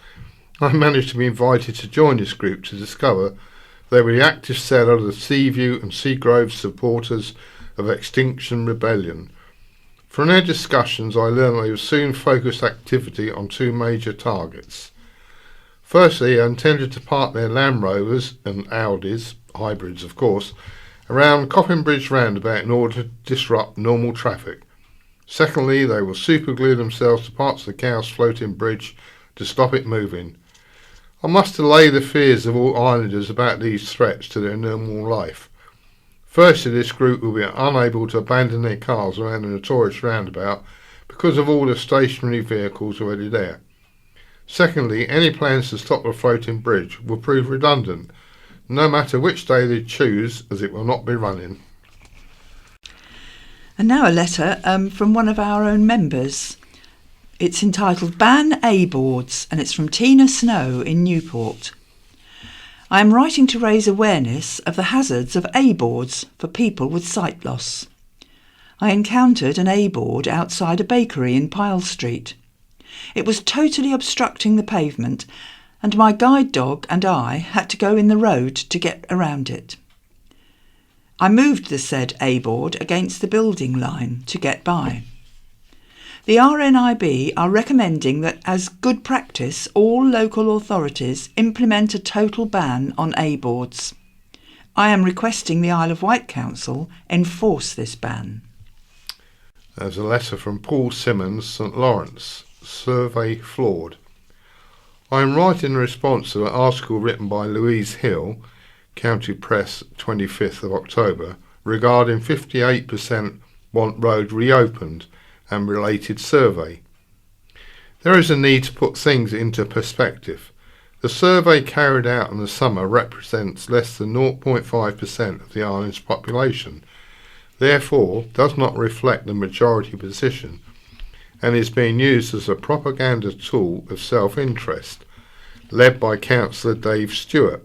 I managed to be invited to join this group to discover they were the active set of the Seaview and Seagrove supporters of Extinction Rebellion. From their discussions I learned they would soon focus activity on 2 major targets. Firstly, they intended to park their Land Rovers and Audis, hybrids of course, around Coffin Bridge roundabout in order to disrupt normal traffic. Secondly, they will superglue themselves to parts of the Cowes floating bridge to stop it moving. I must allay the fears of all islanders about these threats to their normal life. Firstly, this group will be unable to abandon their cars around the notorious roundabout because of all the stationary vehicles already there. Secondly, any plans to stop the floating bridge will prove redundant, no matter which day they choose, as it will not be running. And now a letter from one of our own members. It's entitled Ban A-Boards and it's from Tina Snow in Newport. I am writing to raise awareness of the hazards of A-boards for people with sight loss. I encountered an A-board outside a bakery in Pyle Street. It was totally obstructing the pavement, and my guide dog and I had to go in the road to get around it. I moved the said A-board against the building line to get by. The RNIB are recommending that as good practice all local authorities implement a total ban on A-boards. I am requesting the Isle of Wight Council enforce this ban. There's a letter from Paul Simmons, St Lawrence. Survey flawed. I am writing in response to an article written by Louise Hill, County Press, 25th of October, regarding 58% want road reopened and related survey. There is a need to put things into perspective. The survey carried out in the summer represents less than 0.5% of the island's population, therefore does not reflect the majority position, and is being used as a propaganda tool of self-interest, led by Councillor Dave Stewart.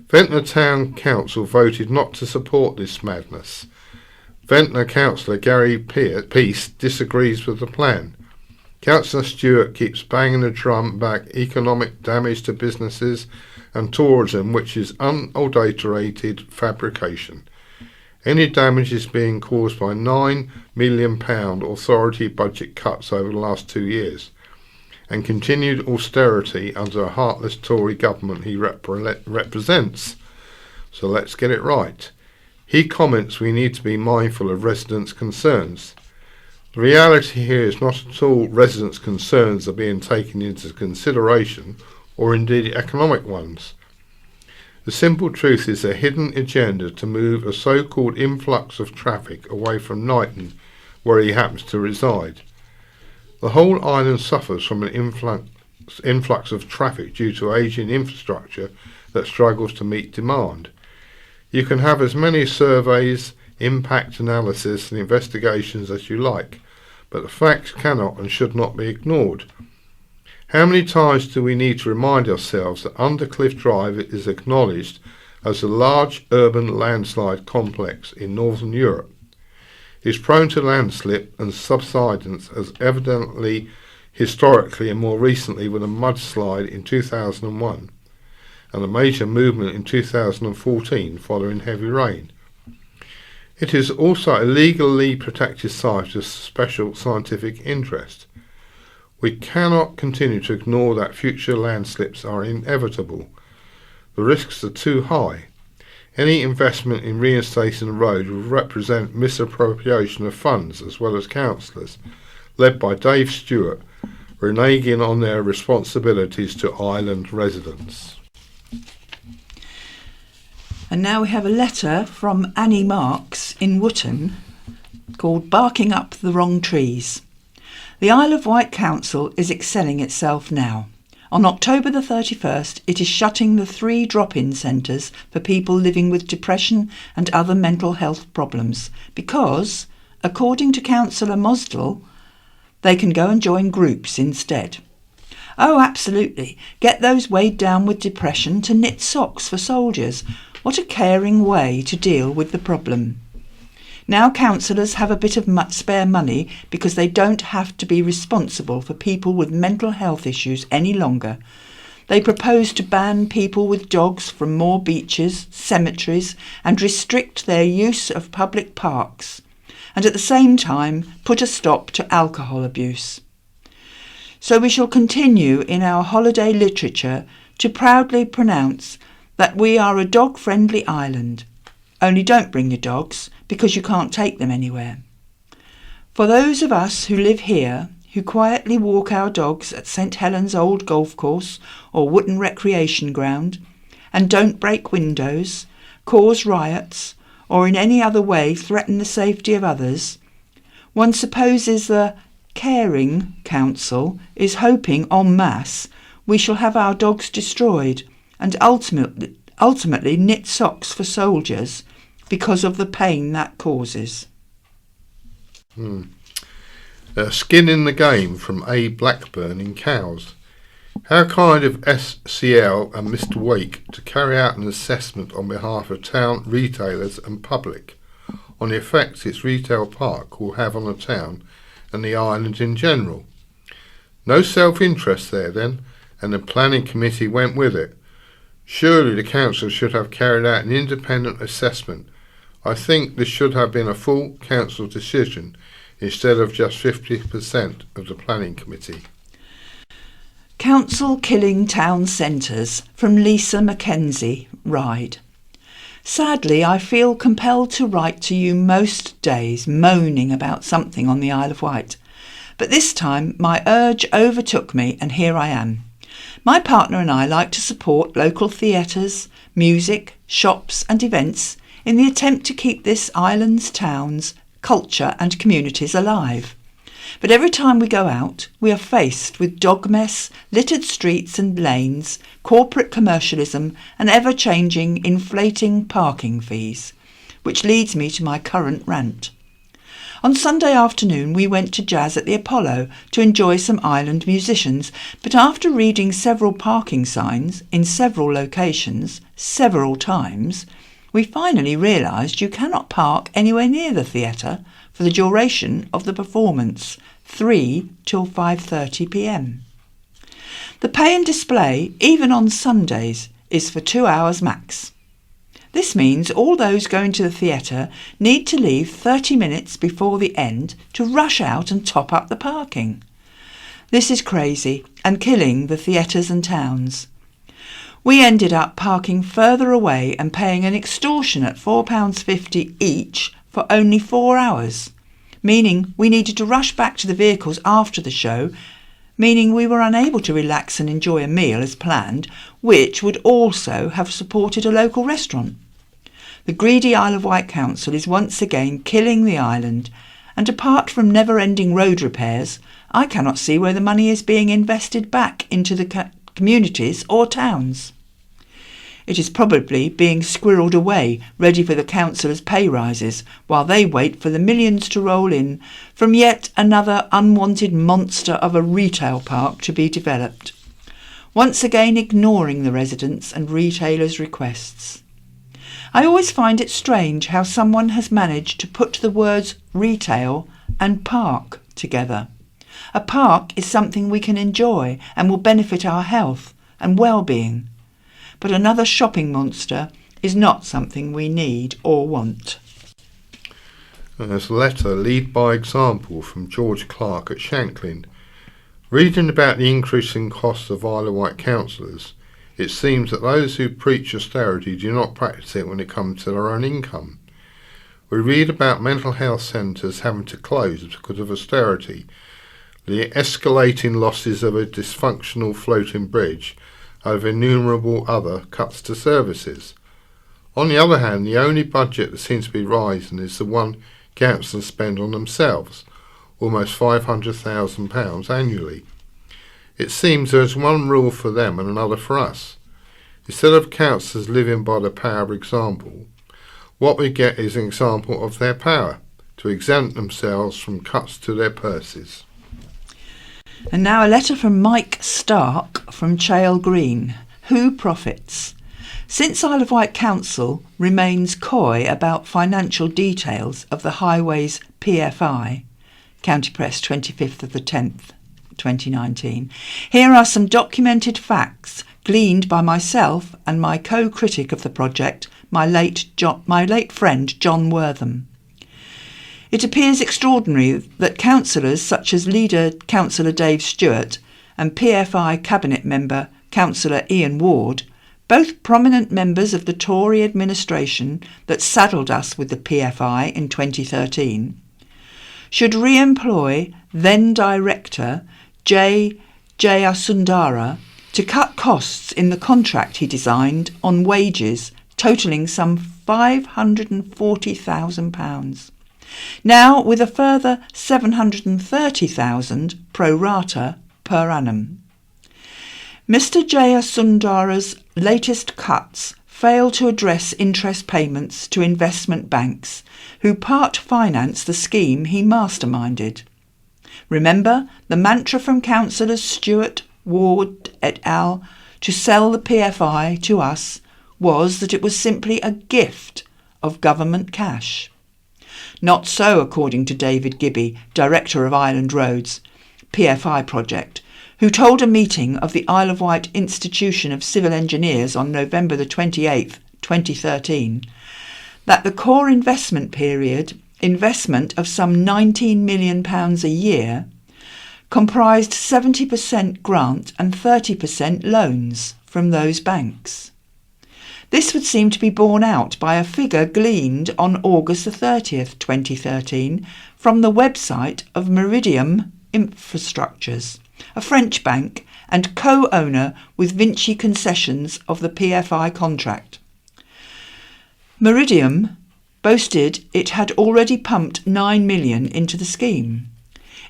Ventnor Town Council voted not to support this madness. Ventnor Councillor Gary Peace disagrees with the plan. Councillor Stewart keeps banging the drum about economic damage to businesses and tourism, which is unadulterated fabrication. Any damage is being caused by £9 million authority budget cuts over the last 2 years and continued austerity under a heartless Tory government he represents. So let's get it right. He comments we need to be mindful of residents' concerns. The reality here is not at all residents' concerns are being taken into consideration, or indeed economic ones. The simple truth is a hidden agenda to move a so-called influx of traffic away from Knighton, where he happens to reside. The whole island suffers from an influx of traffic due to ageing infrastructure that struggles to meet demand. You can have as many surveys, impact analysis and investigations as you like, but the facts cannot and should not be ignored. How many times do we need to remind ourselves that Undercliff Drive is acknowledged as a large urban landslide complex in Northern Europe? It is prone to landslip and subsidence as evidently historically and more recently with a mudslide in 2001 and a major movement in 2014 following heavy rain. It is also a legally protected site of special scientific interest. We cannot continue to ignore that future landslips are inevitable. The risks are too high. Any investment in reinstating the road will represent misappropriation of funds as well as councillors, led by Dave Stewart, reneging on their responsibilities to island residents. And now we have a letter from Annie Marks in Wootton called Barking Up the Wrong Trees. The Isle of Wight Council is excelling itself now. On October the 31st, it is shutting the 3 drop-in centres for people living with depression and other mental health problems because, according to Councillor Mosdell, they can go and join groups instead. Oh, absolutely. Get those weighed down with depression to knit socks for soldiers. What a caring way to deal with the problem. Now councillors have a bit of spare money because they don't have to be responsible for people with mental health issues any longer. They propose to ban people with dogs from more beaches, cemeteries, and restrict their use of public parks, and at the same time put a stop to alcohol abuse. So we shall continue in our holiday literature to proudly pronounce that we are a dog-friendly island. Only don't bring your dogs because you can't take them anywhere. For those of us who live here, who quietly walk our dogs at St Helens Old Golf Course or Wootton Recreation Ground, and don't break windows, cause riots, or in any other way threaten the safety of others, one supposes the Caring Council is hoping en masse we shall have our dogs destroyed and ultimately knit socks for soldiers because of the pain that causes. Skin in the game from A. Blackburn in Cowes. How kind of SCL and Mr. Wake to carry out an assessment on behalf of town retailers and public on the effects its retail park will have on the town and the island in general. No self-interest there then, and the planning committee went with it. Surely the council should have carried out an independent assessment. I think this should have been a full council decision instead of just 50% of the planning committee. Council killing town centres, from Lisa Mackenzie, Ryde. Sadly, I feel compelled to write to you most days moaning about something on the Isle of Wight. But this time my urge overtook me, and here I am. My partner and I like to support local theatres, music, shops and events in the attempt to keep this island's towns, culture and communities alive. But every time we go out, we are faced with dog mess, littered streets and lanes, corporate commercialism and ever-changing, inflating parking fees, which leads me to my current rant. On Sunday afternoon we went to jazz at the Apollo to enjoy some island musicians, but after reading several parking signs in several locations several times, we finally realised you cannot park anywhere near the theatre for the duration of the performance, 3 till 5:30 p.m. The pay and display, even on Sundays, is for 2 hours max. This means all those going to the theatre need to leave 30 minutes before the end to rush out and top up the parking. This is crazy and killing the theatres and towns. We ended up parking further away and paying an extortionate £4.50 each for only 4 hours, meaning we needed to rush back to the vehicles after the show, meaning we were unable to relax and enjoy a meal as planned, which would also have supported a local restaurant. The greedy Isle of Wight Council is once again killing the island, and apart from never-ending road repairs, I cannot see where the money is being invested back into the communities or towns. It is probably being squirreled away, ready for the councillors' pay rises, while they wait for the millions to roll in from yet another unwanted monster of a retail park to be developed, once again ignoring the residents' and retailers' requests. I always find it strange how someone has managed to put the words retail and park together. A park is something we can enjoy and will benefit our health and well-being. But another shopping monster is not something we need or want. And there's a letter, lead by example, from George Clark at Shanklin. Reading about the increasing costs of Isle of Wight councillors, it seems that those who preach austerity do not practice it when it comes to their own income. We read about mental health centres having to close because of austerity, the escalating losses of a dysfunctional floating bridge, over innumerable other cuts to services. On the other hand, the only budget that seems to be rising is the one councillors spend on themselves, almost £500,000 annually. It seems there is one rule for them and another for us. Instead of councillors living by the power of example, what we get is an example of their power, to exempt themselves from cuts to their purses. And now a letter from Mike Stark from Chale Green. Who profits? Since Isle of Wight Council remains coy about financial details of the Highways PFI, County Press 25th of the 10th, 2019, here are some documented facts gleaned by myself and my co-critic of the project, my late friend John Wortham. It appears extraordinary that councillors such as leader Councillor Dave Stewart and PFI cabinet member Councillor Ian Ward, both prominent members of the Tory administration that saddled us with the PFI in 2013, should re-employ then director J. Jayasundara to cut costs in the contract he designed on wages totalling some £540,000. Now with a further £730,000 pro rata per annum. Mr. Jayasundara's latest cuts fail to address interest payments to investment banks who part finance the scheme he masterminded. Remember, the mantra from councillors Stewart, Ward et al. To sell the PFI to us was that it was simply a gift of government cash. Not so, according to David Gibby, Director of Island Roads PFI project, who told a meeting of the Isle of Wight Institution of Civil Engineers on November the 28th, 2013, that the core investment period investment of some £19 million a year comprised 70% grant and 30% loans from those banks. This would seem to be borne out by a figure gleaned on August the 30th, 2013 from the website of Meridiam Infrastructures, a French bank and co-owner with Vinci Concessions of the PFI contract. Meridiam boasted it had already pumped £9 million into the scheme.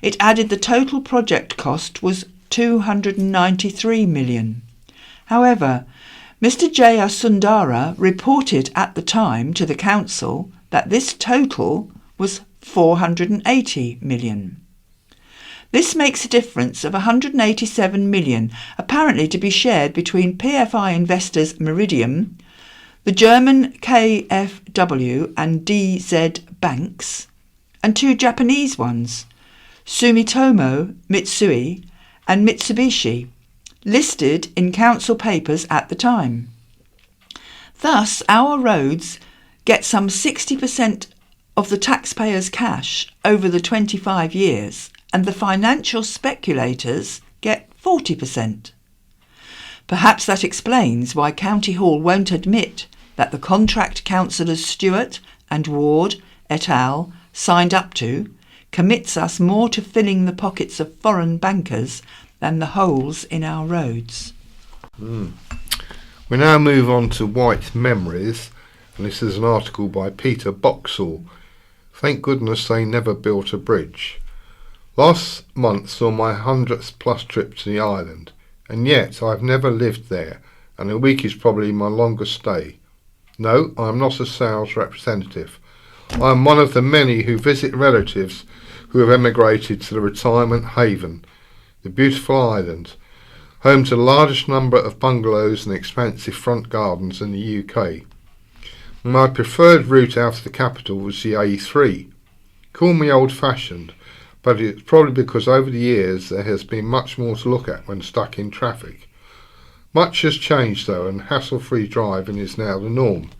It added the total project cost was £293 million. However, Mr. J.R. Sundara reported at the time to the council that this total was £480 million. This makes a difference of £187 million, apparently to be shared between PFI investors Meridiam, the German KfW and DZ banks, and two Japanese ones, Sumitomo Mitsui and Mitsubishi, listed in council papers at the time. Thus, our roads get some 60% of the taxpayers' cash over the 25 years, and the financial speculators get 40%. Perhaps that explains why County Hall won't admit that the contract councillors Stewart and Ward et al. Signed up to commits us more to filling the pockets of foreign bankers than the holes in our roads. We now move on to Wight Memories, and this is an article by Peter Boxall. Thank goodness they never built a bridge. Last month saw my 100th plus trip to the island, and yet I've never lived there, and a week is probably my longest stay. No, I am not a sales representative. I am one of the many who visit relatives who have emigrated to the retirement haven, the beautiful island, home to the largest number of bungalows and expansive front gardens in the UK. My preferred route out of the capital was the A3. Call me old-fashioned, but it's probably because over the years there has been much more to look at when stuck in traffic. Much has changed though, and hassle-free driving is now the norm.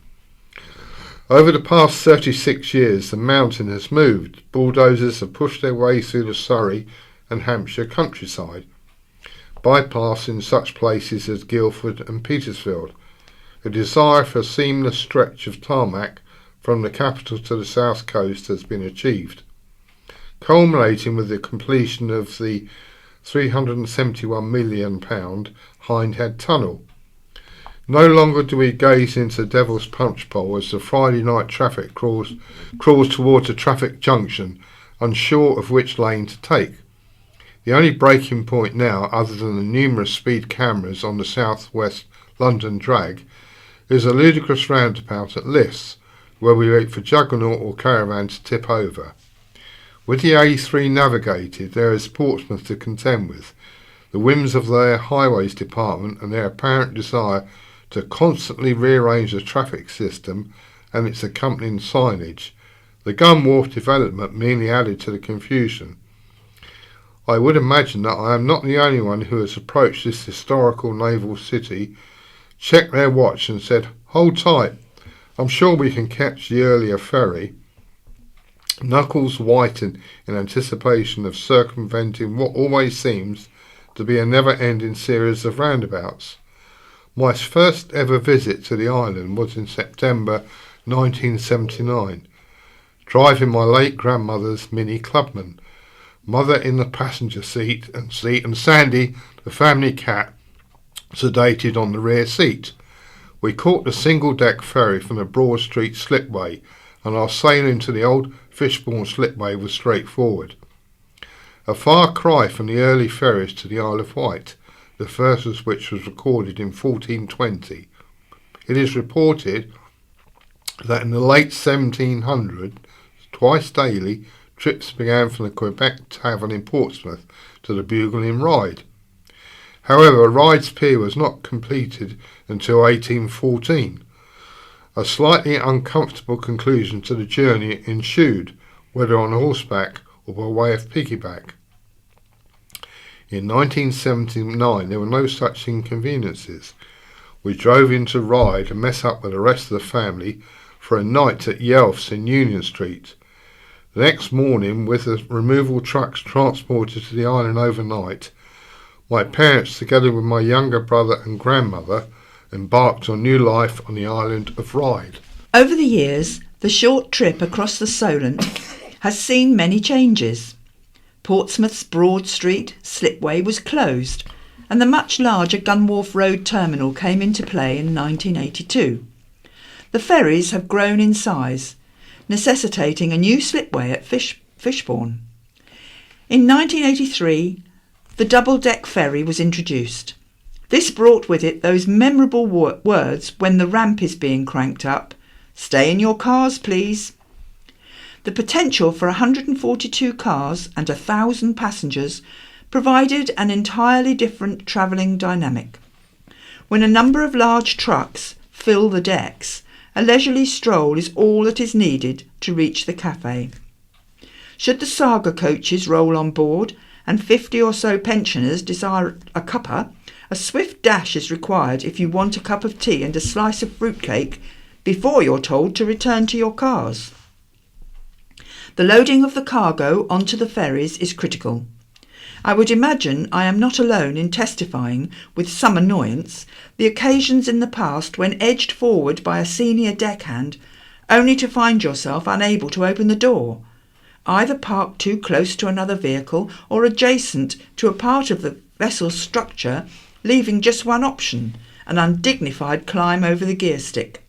Over the past 36 years the mountain has moved. Bulldozers have pushed their way through the Surrey and Hampshire countryside, bypassing such places as Guildford and Petersfield. A desire for a seamless stretch of tarmac from the capital to the south coast has been achieved, culminating with the completion of the £371 million Hindhead Tunnel. No longer do we gaze into the Devil's Punch Bowl as the Friday night traffic crawls towards a traffic junction, unsure of which lane to take. The only breaking point now, other than the numerous speed cameras on the south-west London drag, is a ludicrous roundabout at Liss, where we wait for Juggernaut or Caravan to tip over. With the A3 navigated, there is Portsmouth to contend with, the whims of their highways department and their apparent desire to constantly rearrange the traffic system and its accompanying signage. The Gun Wharf development merely added to the confusion. I would imagine that I am not the only one who has approached this historical naval city, checked their watch and said, "Hold tight, I'm sure we can catch the earlier ferry." Knuckles whiten in anticipation of circumventing what always seems to be a never-ending series of roundabouts. My first ever visit to the island was in September 1979, driving my late grandmother's Mini Clubman, mother in the passenger seat and Sandy, the family cat, sedated on the rear seat. We caught the single-deck ferry from the Broad Street slipway, and our sailing to the old Fishbourne slipway was straightforward. A far cry from the early ferries to the Isle of Wight, the first of which was recorded in 1420. It is reported that in the late 1700s, twice daily, trips began from the Quebec Tavern in Portsmouth to the Bugle in Ryde. However, Ryde's pier was not completed until 1814. A slightly uncomfortable conclusion to the journey ensued, whether on horseback or by way of piggyback. In 1979 there were no such inconveniences. We drove into Ryde and met up with the rest of the family for a night at Yelf's in Union Street. The next morning, with the removal trucks transported to the island overnight, my parents, together with my younger brother and grandmother, embarked on new life on the island of Ryde. Over the years, the short trip across the Solent has seen many changes. Portsmouth's Broad Street slipway was closed, and the much larger Gunwharf Road terminal came into play in 1982. The ferries have grown in size, necessitating a new slipway at Fishbourne. In 1983, the double-deck ferry was introduced. This brought with it those memorable words when the ramp is being cranked up: "Stay in your cars, please." The potential for 142 cars and 1,000 passengers provided an entirely different travelling dynamic. When a number of large trucks fill the decks, a leisurely stroll is all that is needed to reach the cafe. Should the saga coaches roll on board and 50 or so pensioners desire a cuppa, a swift dash is required if you want a cup of tea and a slice of fruitcake before you're told to return to your cars. The loading of the cargo onto the ferries is critical. I would imagine I am not alone in testifying, with some annoyance, the occasions in the past when edged forward by a senior deckhand, only to find yourself unable to open the door, either parked too close to another vehicle or adjacent to a part of the vessel's structure, leaving just one option, an undignified climb over the gear stick.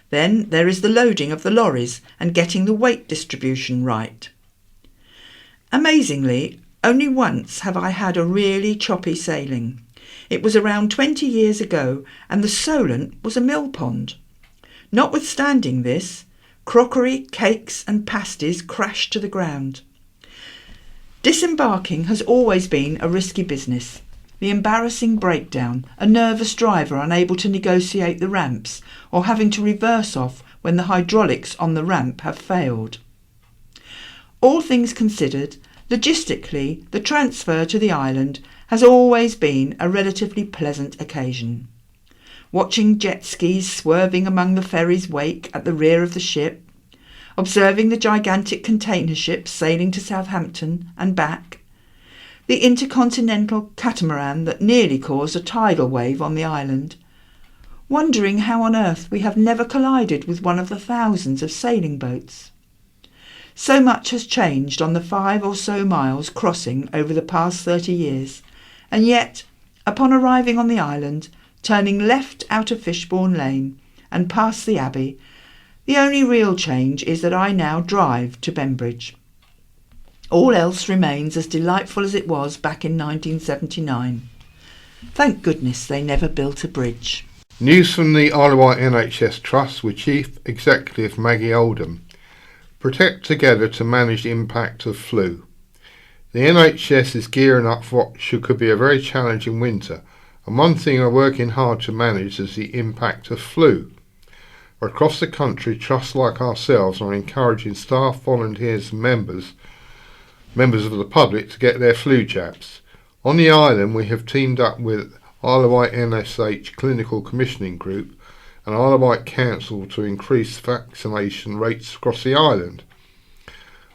Then there is the loading of the lorries and getting the weight distribution right. Amazingly, only once have I had a really choppy sailing. It was around 20 years ago, and the Solent was a mill pond. Notwithstanding this, crockery, cakes and pasties crashed to the ground. Disembarking has always been a risky business. The embarrassing breakdown, a nervous driver unable to negotiate the ramps, or having to reverse off when the hydraulics on the ramp have failed. All things considered, logistically, the transfer to the island has always been a relatively pleasant occasion. Watching jet skis swerving among the ferry's wake at the rear of the ship, observing the gigantic container ships sailing to Southampton and back, the intercontinental catamaran that nearly caused a tidal wave on the island, wondering how on earth we have never collided with one of the thousands of sailing boats. So much has changed on the 5 or so miles crossing over the past 30 years, and yet, upon arriving on the island, turning left out of Fishbourne Lane and past the Abbey, the only real change is that I now drive to Bembridge. All else remains as delightful as it was back in 1979. Thank goodness they never built a bridge. News from the Isle of Wight NHS Trust with Chief Executive Maggie Oldham. Protect together to manage the impact of flu. The NHS is gearing up for what could be a very challenging winter, and one thing we're working hard to manage is the impact of flu. Across the country, trusts like ourselves are encouraging staff, volunteers and members of the public to get their flu jabs. On the island we have teamed up with Isle of Wight NSH Clinical Commissioning Group and Isle of Wight Council to increase vaccination rates across the island.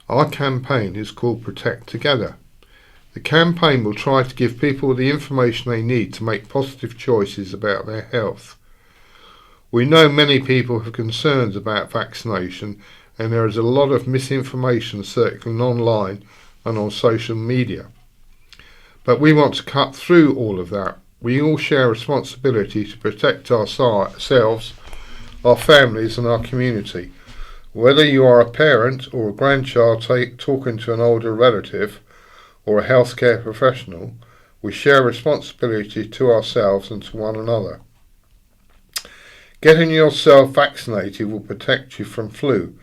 Our campaign is called Protect Together. The campaign will try to give people the information they need to make positive choices about their health. We know many people have concerns about vaccination, and there is a lot of misinformation circulating online and on social media. But we want to cut through all of that. We all share a responsibility to protect ourselves, our families and our community. Whether you are a parent or a grandchild talking to an older relative or a healthcare professional, we share responsibility to ourselves and to one another. Getting yourself vaccinated will protect you from flu,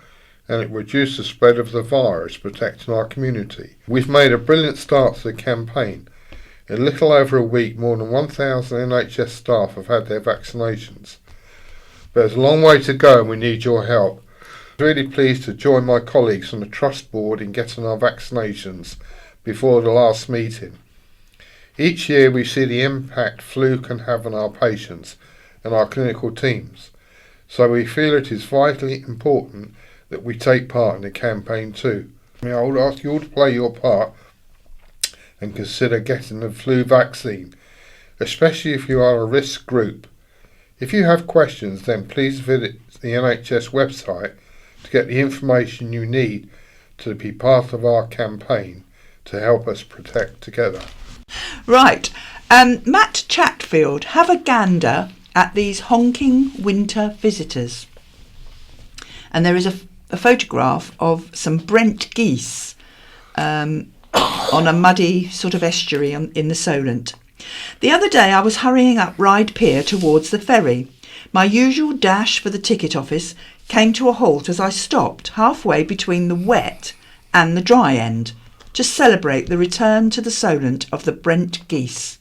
and it reduces the spread of the virus, protecting our community. We've made a brilliant start to the campaign. In a little over a week, more than 1,000 NHS staff have had their vaccinations. But there's a long way to go and we need your help. I'm really pleased to join my colleagues on the Trust Board in getting our vaccinations before the last meeting. Each year we see the impact flu can have on our patients and our clinical teams, so we feel it is vitally important that we take part in the campaign too. I would ask you all to play your part and consider getting the flu vaccine, especially if you are a risk group. If you have questions, then please visit the NHS website to get the information you need to be part of our campaign to help us protect together. Right, Matt Chatfield, have a gander at these honking winter visitors. And there is a photograph of some Brent geese on a muddy sort of estuary in the Solent. The other day I was hurrying up Ryde Pier towards the ferry. My usual dash for the ticket office came to a halt as I stopped halfway between the wet and the dry end to celebrate the return to the Solent of the Brent geese.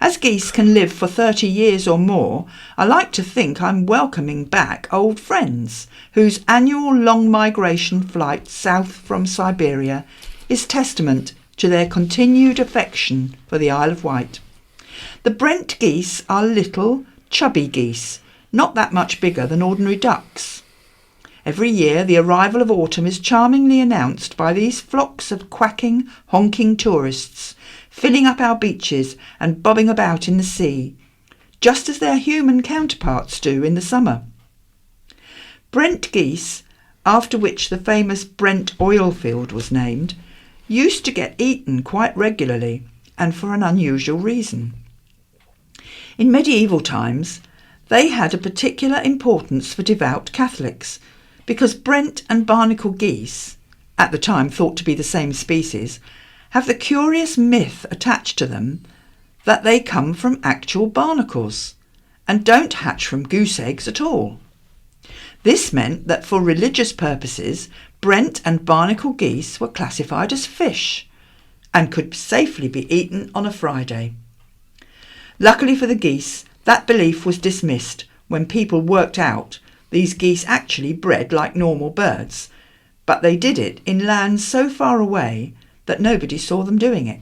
As geese can live for 30 years or more, I like to think I'm welcoming back old friends whose annual long migration flight south from Siberia is testament to their continued affection for the Isle of Wight. The Brent geese are little, chubby geese, not that much bigger than ordinary ducks. Every year the arrival of autumn is charmingly announced by these flocks of quacking, honking tourists, filling up our beaches and bobbing about in the sea, just as their human counterparts do in the summer. Brent geese, after which the famous Brent oil field was named, used to get eaten quite regularly and for an unusual reason. In medieval times, they had a particular importance for devout Catholics, because Brent and barnacle geese, at the time thought to be the same species, have the curious myth attached to them that they come from actual barnacles and don't hatch from goose eggs at all. This meant that for religious purposes, Brent and barnacle geese were classified as fish and could safely be eaten on a Friday. Luckily for the geese, that belief was dismissed when people worked out these geese actually bred like normal birds, but they did it in lands so far away that nobody saw them doing it.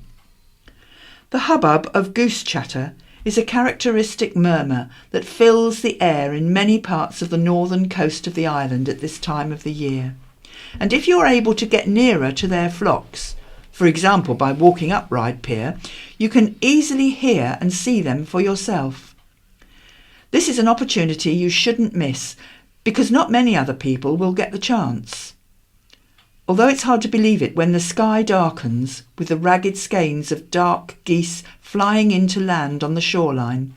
The hubbub of goose chatter is a characteristic murmur that fills the air in many parts of the northern coast of the island at this time of the year. And if you're able to get nearer to their flocks, for example by walking up Ryde Pier, you can easily hear and see them for yourself. This is an opportunity you shouldn't miss, because not many other people will get the chance. Although it's hard to believe it when the sky darkens with the ragged skeins of dark geese flying into land on the shoreline,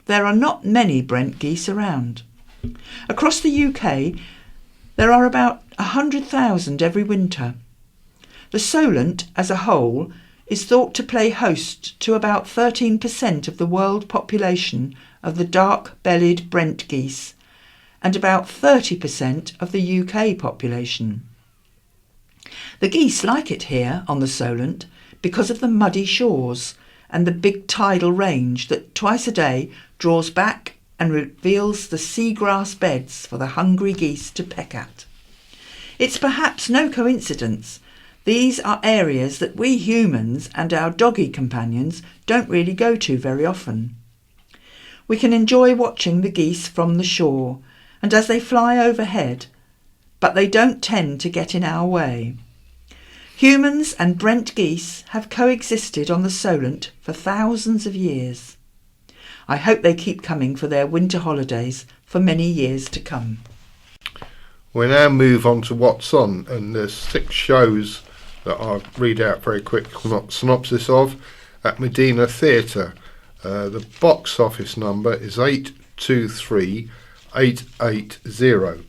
there are not many Brent geese around. Across the UK, there are about 100,000 every winter. The Solent, as a whole, is thought to play host to about 13% of the world population of the dark-bellied Brent geese, and about 30% of the UK population. The geese like it here on the Solent because of the muddy shores and the big tidal range that twice a day draws back and reveals the seagrass beds for the hungry geese to peck at. It's perhaps no coincidence these are areas that we humans and our doggy companions don't really go to very often. We can enjoy watching the geese from the shore and as they fly overhead, but they don't tend to get in our way. Humans and Brent geese have coexisted on the Solent for thousands of years. I hope they keep coming for their winter holidays for many years to come. We now move on to what's on, and there's 6 shows that I'll read out very quick synopsis of at Medina Theatre. The box office number is 823 880.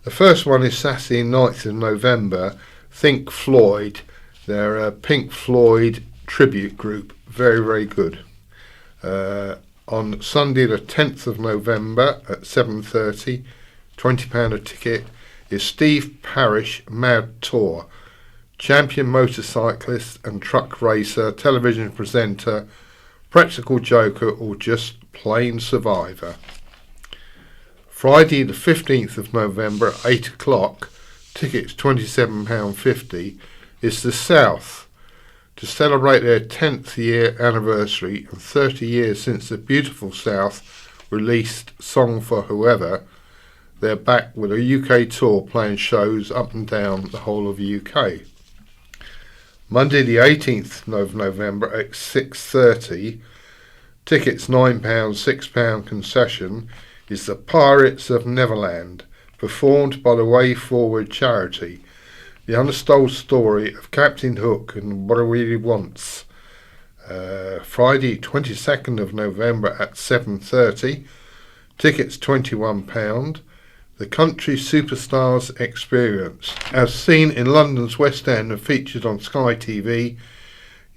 The first one is Saturday 9th of November. Think Floyd. They're a Pink Floyd tribute group. Very, very good. On Sunday the 10th of November at 7:30, £20 a ticket, is Steve Parish Mad Tour. Champion motorcyclist and truck racer, television presenter, practical joker or just plain survivor. Friday the 15th of November at 8 o'clock, tickets £27.50, is The South. To celebrate their 10th year anniversary and 30 years since the Beautiful South released Song for Whoever, they're back with a UK tour playing shows up and down the whole of the UK. Monday the 18th of November at 6:30, tickets £9, £6 concession, is The Pirates of Neverland, performed by the Way Forward charity. The untold story of Captain Hook and what he really wants. Friday 22nd of November at 7:30, tickets £21. The Country Superstars Experience, as seen in London's West End and featured on Sky TV,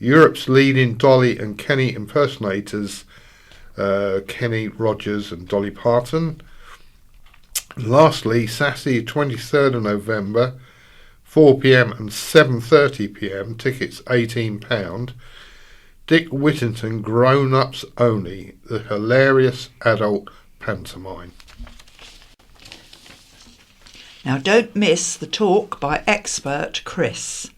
Europe's leading Dolly and Kenny impersonators, Kenny Rogers and Dolly Parton. And lastly, Saturday 23rd of November, 4pm and 7:30pm, tickets £18. Dick Whittington Grown Ups Only, the hilarious adult pantomime. Now don't miss the talk by expert Chris.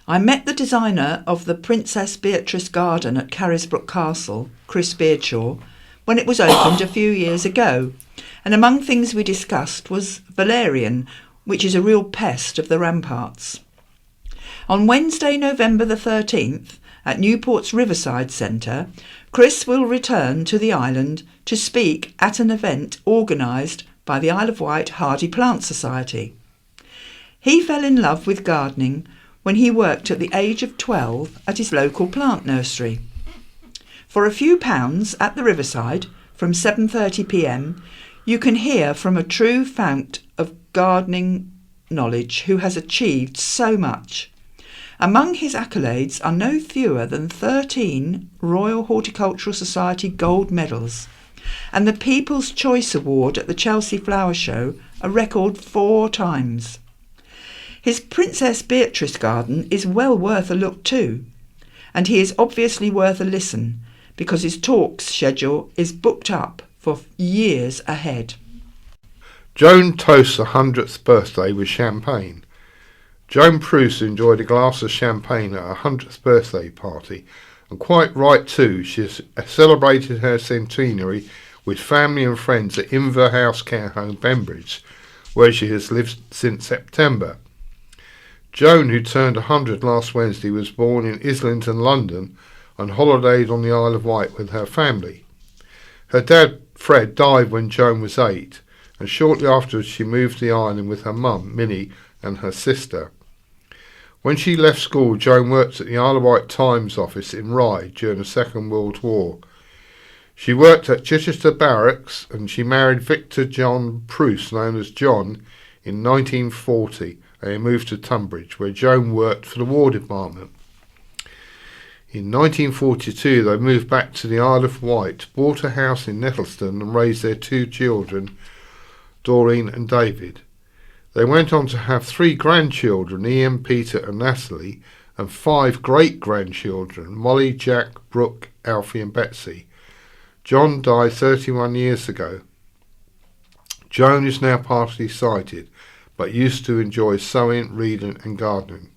I met the designer of the Princess Beatrice Garden at Carisbrooke Castle, Chris Beardshaw, when it was opened a few years ago, and among things we discussed was valerian, which is a real pest of the ramparts. On Wednesday, November the 13th, at Newport's Riverside Centre, Chris will return to the island to speak at an event organised by the Isle of Wight Hardy Plant Society. He fell in love with gardening when he worked at the age of 12 at his local plant nursery. For a few pounds at the Riverside, from 7:30pm, you can hear from a true fount of gardening knowledge who has achieved so much. Among his accolades are no fewer than 13 Royal Horticultural Society gold medals, and the People's Choice Award at the Chelsea Flower Show a record 4 times. His Princess Beatrice garden is well worth a look too, and he is obviously worth a listen because his talks schedule is booked up for years ahead. Joan toasts her 100th birthday with champagne. Joan Pruce enjoyed a glass of champagne at her 100th birthday party, and quite right too. She has celebrated her centenary with family and friends at Inver House Care Home, Bembridge, where she has lived since September. Joan, who turned 100 last Wednesday, was born in Islington, London, and holidayed on the Isle of Wight with her family. Her dad, Fred, died when Joan was 8, and shortly afterwards she moved to the island with her mum, Minnie, and her sister. When she left school, Joan worked at the Isle of Wight Times office in Rye during the Second World War. She worked at Chichester Barracks, and she married Victor John Pruce, known as John, in 1940, and they moved to Tunbridge, where Joan worked for the War Department. In 1942, they moved back to the Isle of Wight, bought a house in Nettleston, and raised their 2 children, Doreen and David. They went on to have 3 grandchildren, Ian, Peter and Natalie, and 5 great-grandchildren, Molly, Jack, Brooke, Alfie and Betsy. John died 31 years ago. Joan is now partially sighted, but used to enjoy sewing, reading and gardening.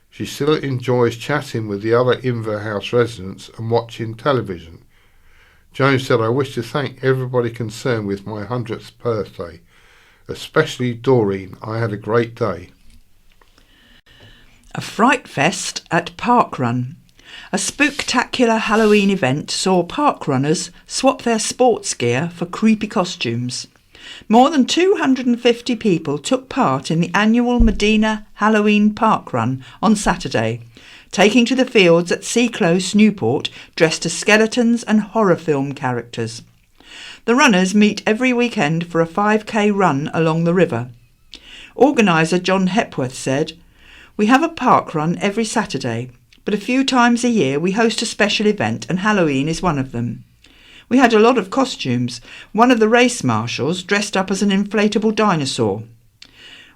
She still enjoys chatting with the other Inver House residents and watching television. Joan said, "I wish to thank everybody concerned with my 100th birthday. Especially Doreen, I had a great day." A Fright Fest at Parkrun. A spooktacular Halloween event saw park runners swap their sports gear for creepy costumes. More than 250 people took part in the annual Medina Halloween Park Run on Saturday, taking to the fields at Sea Close, Newport, dressed as skeletons and horror film characters. The runners meet every weekend for a 5k run along the river. Organiser John Hepworth said, "We have a park run every Saturday, but a few times a year we host a special event and Halloween is one of them. We had a lot of costumes. One of the race marshals dressed up as an inflatable dinosaur.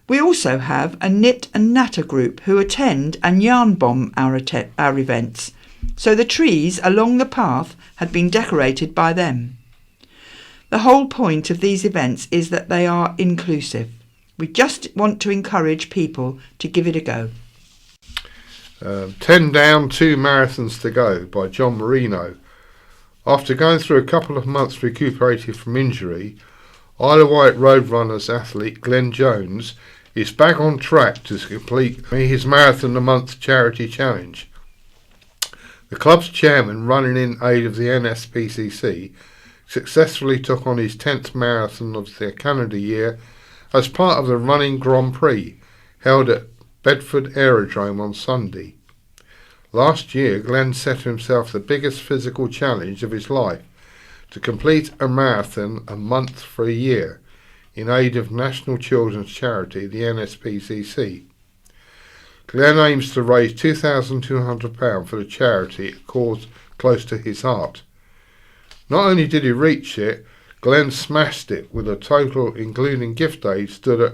We also have a knit and natter group who attend and yarn bomb our events, so the trees along the path had been decorated by them. The whole point of these events is that they are inclusive. We just want to encourage people to give it a go." 10 down, 2 marathons to go by John Marino. After going through a couple of months recuperating from injury, Isle of Wight Roadrunners athlete Glenn Jones is back on track to complete his Marathon a Month charity challenge. The club's chairman, running in aid of the NSPCC, successfully took on his 10th marathon of the calendar year as part of the Running Grand Prix held at Bedford Aerodrome on Sunday. Last year, Glenn set himself the biggest physical challenge of his life, to complete a marathon a month for a year, in aid of national children's charity, the NSPCC. Glenn aims to raise £2,200 for the charity, a cause close to his heart. Not only did he reach it, Glenn smashed it, with a total, including gift aid, stood at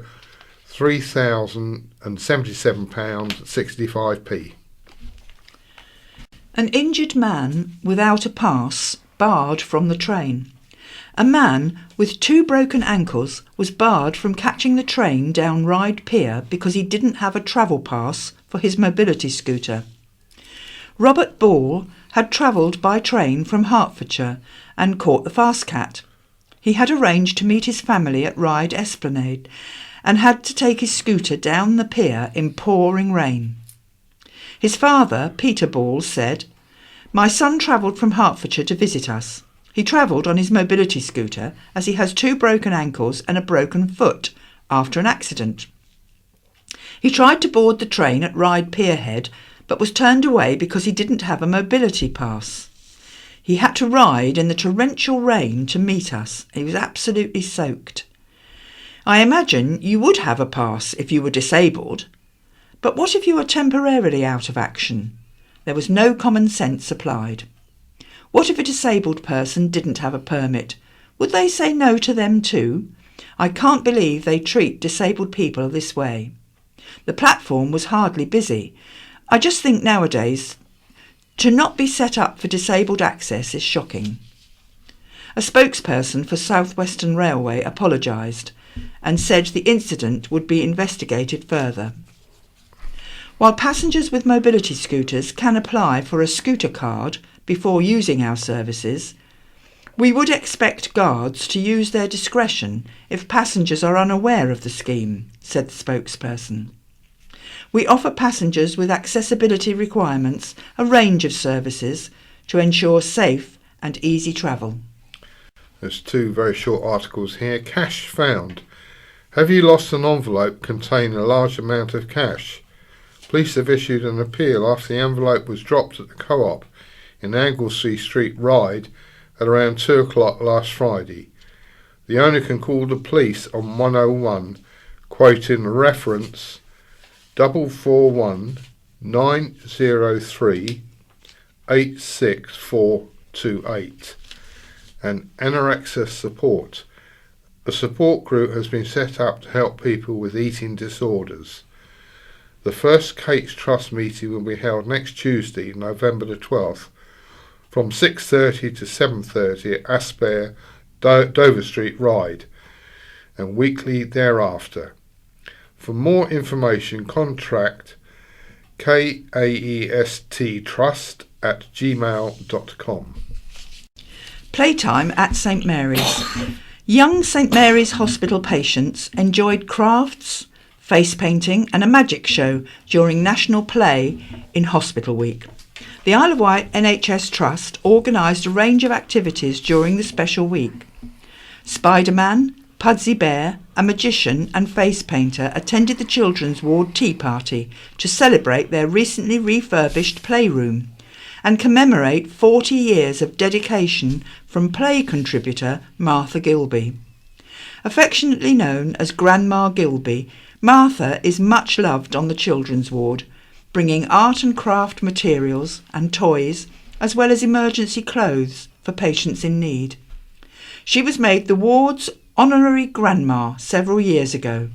£3,077.65p. An injured man without a pass barred from the train. A man with 2 broken ankles was barred from catching the train down Ryde Pier because he didn't have a travel pass for his mobility scooter. Robert Ball had travelled by train from Hertfordshire and caught the fast cat. He had arranged to meet his family at Ryde Esplanade and had to take his scooter down the pier in pouring rain. His father, Peter Ball, said, "My son travelled from Hertfordshire to visit us. He travelled on his mobility scooter as he has 2 broken ankles and a broken foot after an accident. He tried to board the train at Ryde Pierhead but was turned away because he didn't have a mobility pass. He had to ride in the torrential rain to meet us. He was absolutely soaked. I imagine you would have a pass if you were disabled. But what if you were temporarily out of action? There was no common sense applied. What if a disabled person didn't have a permit? Would they say no to them too? I can't believe they treat disabled people this way. The platform was hardly busy. I just think nowadays to not be set up for disabled access is shocking." A spokesperson for South Western Railway apologised and said the incident would be investigated further. While passengers with mobility scooters can apply for a scooter card before using our services, we would expect guards to use their discretion if passengers are unaware of the scheme, said the spokesperson. We offer passengers with accessibility requirements a range of services to ensure safe and easy travel. There's 2 very short articles here. Cash found. Have you lost an envelope containing a large amount of cash? Police have issued an appeal after the envelope was dropped at the Co-op in Anglesey Street, Ryde, at around 2 o'clock last Friday. The owner can call the police on 101, quoting reference 441 903 86428, and Anorexia Support. A support group has been set up to help people with eating disorders. The first Kate's Trust meeting will be held next Tuesday, November the 12th, from 6:30 to 7:30 at Asper, Dover Street, Ryde, and weekly thereafter. For more information, contact kaesttrust@gmail.com. Playtime at St Mary's. Young St Mary's Hospital patients enjoyed crafts, face painting and a magic show during National Play in Hospital Week. The Isle of Wight NHS Trust organised a range of activities during the special week. Spider-Man, Pudsey Bear, a magician and face painter attended the children's ward tea party to celebrate their recently refurbished playroom and commemorate 40 years of dedication from play contributor Martha Gilby. Affectionately known as Grandma Gilby, Martha is much loved on the children's ward, bringing art and craft materials and toys as well as emergency clothes for patients in need. She was made the ward's honorary grandma several years ago.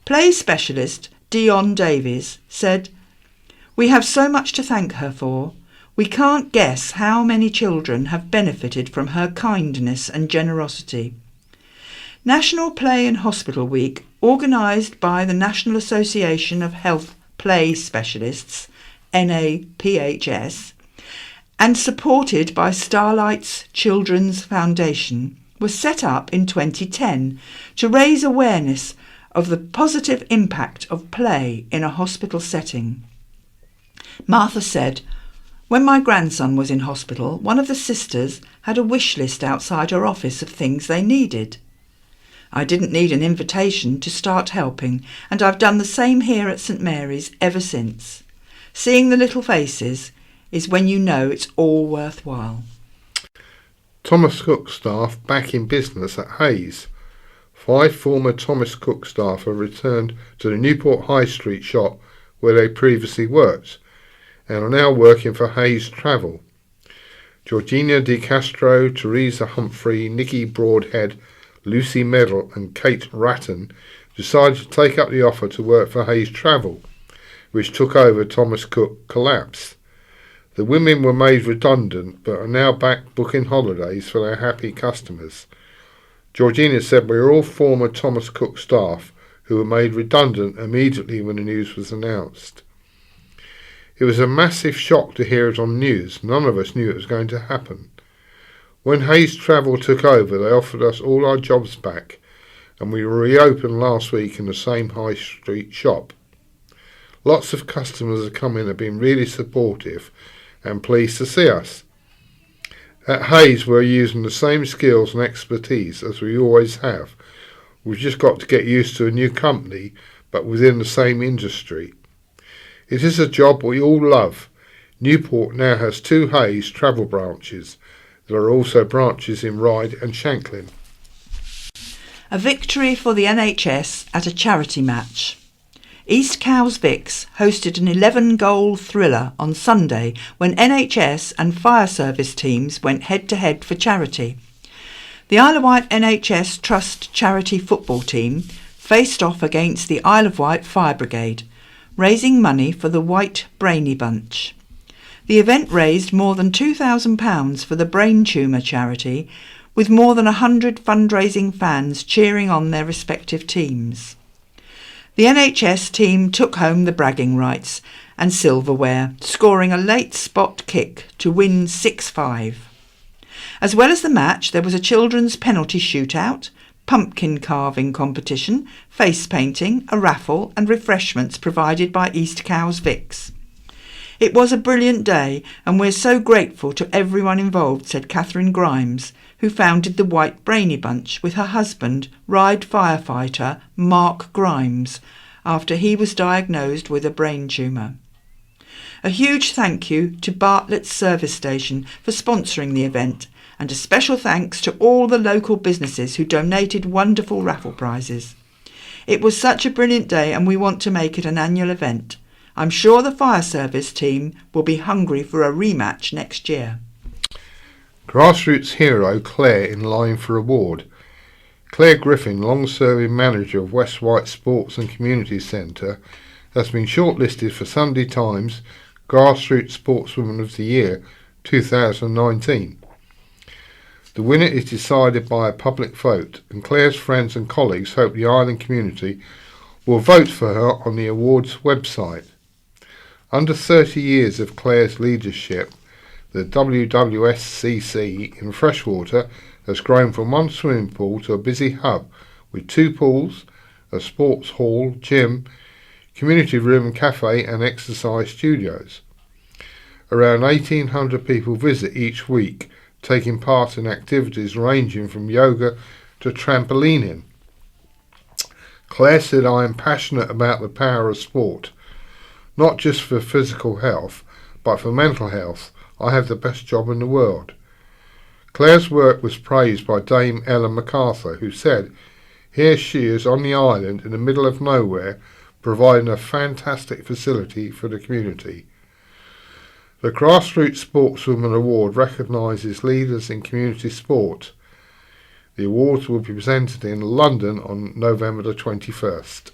Play specialist Dion Davies said, "We have so much to thank her for. We can't guess how many children have benefited from her kindness and generosity." National Play and Hospital Week, organised by the National Association of Health Play Specialists, NAPHS, and supported by Starlight's Children's Foundation, was set up in 2010 to raise awareness of the positive impact of play in a hospital setting. Martha said, "When my grandson was in hospital, one of the sisters had a wish list outside her office of things they needed. I didn't need an invitation to start helping, and I've done the same here at St Mary's ever since. Seeing the little faces is when you know it's all worthwhile." Thomas Cook staff back in business at Hayes. 5 former Thomas Cook staff have returned to the Newport High Street shop where they previously worked and are now working for Hayes Travel. Georgina Di Castro, Teresa Humphrey, Nikki Broadhead, Lucy Medal and Kate Ratton decided to take up the offer to work for Hayes Travel, which took over Thomas Cook collapse. The women were made redundant but are now back booking holidays for their happy customers. Georgina said, "We are all former Thomas Cook staff who were made redundant immediately when the news was announced. It was a massive shock to hear it on the news. None of us knew it was going to happen. When Hayes Travel took over, they offered us all our jobs back, and we reopened last week in the same high street shop. Lots of customers have come in and have been really supportive and pleased to see us. At Hayes, we're using the same skills and expertise as we always have. We've just got to get used to a new company, but within the same industry. It is a job we all love. Newport now has 2 Hayes travel branches. There are also branches in Ryde and Shanklin." A victory for the NHS at a charity match. East Cowes Vicks hosted an 11-goal thriller on Sunday when NHS and fire service teams went head-to-head for charity. The Isle of Wight NHS Trust charity football team faced off against the Isle of Wight Fire Brigade, raising money for the Wight Brainy Bunch. The event raised more than £2,000 for the brain tumour charity, with more than 100 fundraising fans cheering on their respective teams. The NHS team took home the bragging rights and silverware, scoring a late spot kick to win 6-5. As well as the match, there was a children's penalty shootout, pumpkin carving competition, face painting, a raffle and refreshments provided by East Cowes Vicks. "It was a brilliant day and we're so grateful to everyone involved," said Catherine Grimes, who founded the Wight Brainy Bunch with her husband, Ryde firefighter Mark Grimes, after he was diagnosed with a brain tumour. A huge thank you to Bartlett's service station for sponsoring the event, and a special thanks to all the local businesses who donated wonderful raffle prizes. "It was such a brilliant day and we want to make it an annual event. I'm sure the fire service team will be hungry for a rematch next year." Grassroots hero Claire in line for award. Claire Griffin, long-serving manager of West Wight Sports and Community Centre, has been shortlisted for Sunday Times Grassroots Sportswoman of the Year 2019. The winner is decided by a public vote, and Claire's friends and colleagues hope the island community will vote for her on the awards website. Under 30 years of Claire's leadership, the WWSCC in Freshwater has grown from one swimming pool to a busy hub with 2 pools, a sports hall, gym, community room, cafe and exercise studios. Around 1,800 people visit each week, taking part in activities ranging from yoga to trampolining. Claire said, "I am passionate about the power of sport, not just for physical health, but for mental health. I have the best job in the world." Claire's work was praised by Dame Ellen MacArthur, who said, "Here she is on the island in the middle of nowhere, providing a fantastic facility for the community." The Grassroots Sportswoman Award recognises leaders in community sport. The awards will be presented in London on November the 21st.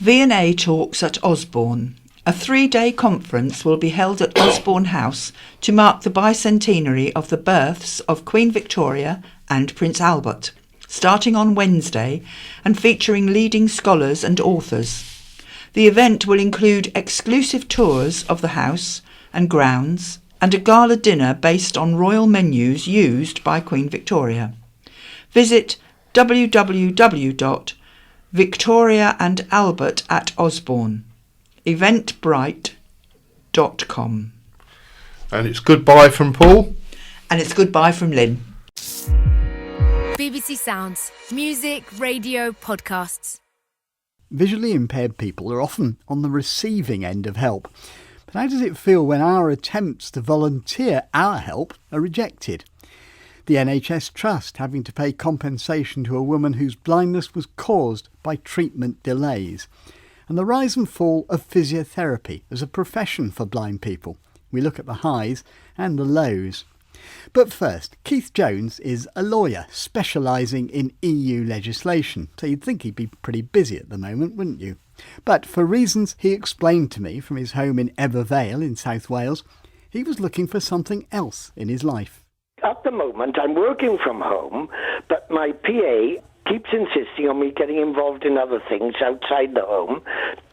V&A Talks at Osborne. A 3-day conference will be held at Osborne House to mark the bicentenary of the births of Queen Victoria and Prince Albert, starting on Wednesday and featuring leading scholars and authors. The event will include exclusive tours of the house and grounds and a gala dinner based on royal menus used by Queen Victoria. Visit www.victoriaandalbert@Osborne, eventbrite.com. And it's goodbye from Paul. And it's goodbye from Lynn. BBC Sounds. Music, radio, podcasts. Visually impaired people are often on the receiving end of help. But how does it feel when our attempts to volunteer our help are rejected? The NHS Trust having to pay compensation to a woman whose blindness was caused by treatment delays. And the rise and fall of physiotherapy as a profession for blind people. We look at the highs and the lows. But first, Keith Jones is a lawyer specialising in EU legislation, so you'd think he'd be pretty busy at the moment, wouldn't you? But for reasons he explained to me from his home in Evervale in South Wales, he was looking for something else in his life. At the moment, I'm working from home, but my PA keeps insisting on me getting involved in other things outside the home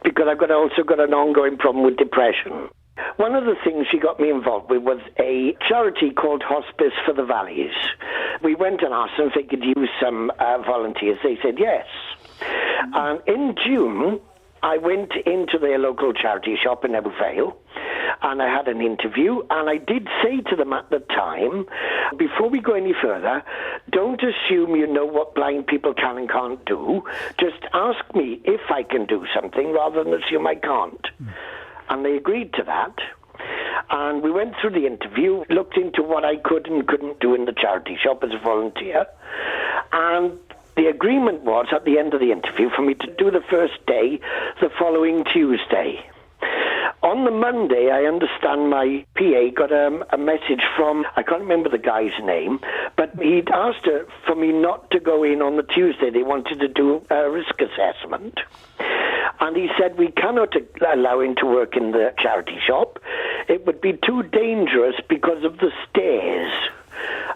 because I've also got an ongoing problem with depression. One of the things she got me involved with was a charity called Hospice for the Valleys. We went and asked them if they could use some volunteers. They said yes. And in June, I went into their local charity shop in Evervale and I had an interview, and I did say to them at the time, before we go any further, don't assume you know what blind people can and can't do. Just ask me if I can do something rather than assume I can't. And they agreed to that. And we went through the interview, looked into what I could and couldn't do in the charity shop as a volunteer. And the agreement was, at the end of the interview, for me to do the first day the following Tuesday. On the Monday, I understand my PA got a message from, I can't remember the guy's name, but he'd asked her for me not to go in on the Tuesday. They wanted to do a risk assessment. And he said, we cannot allow him to work in the charity shop. It would be too dangerous because of the stairs.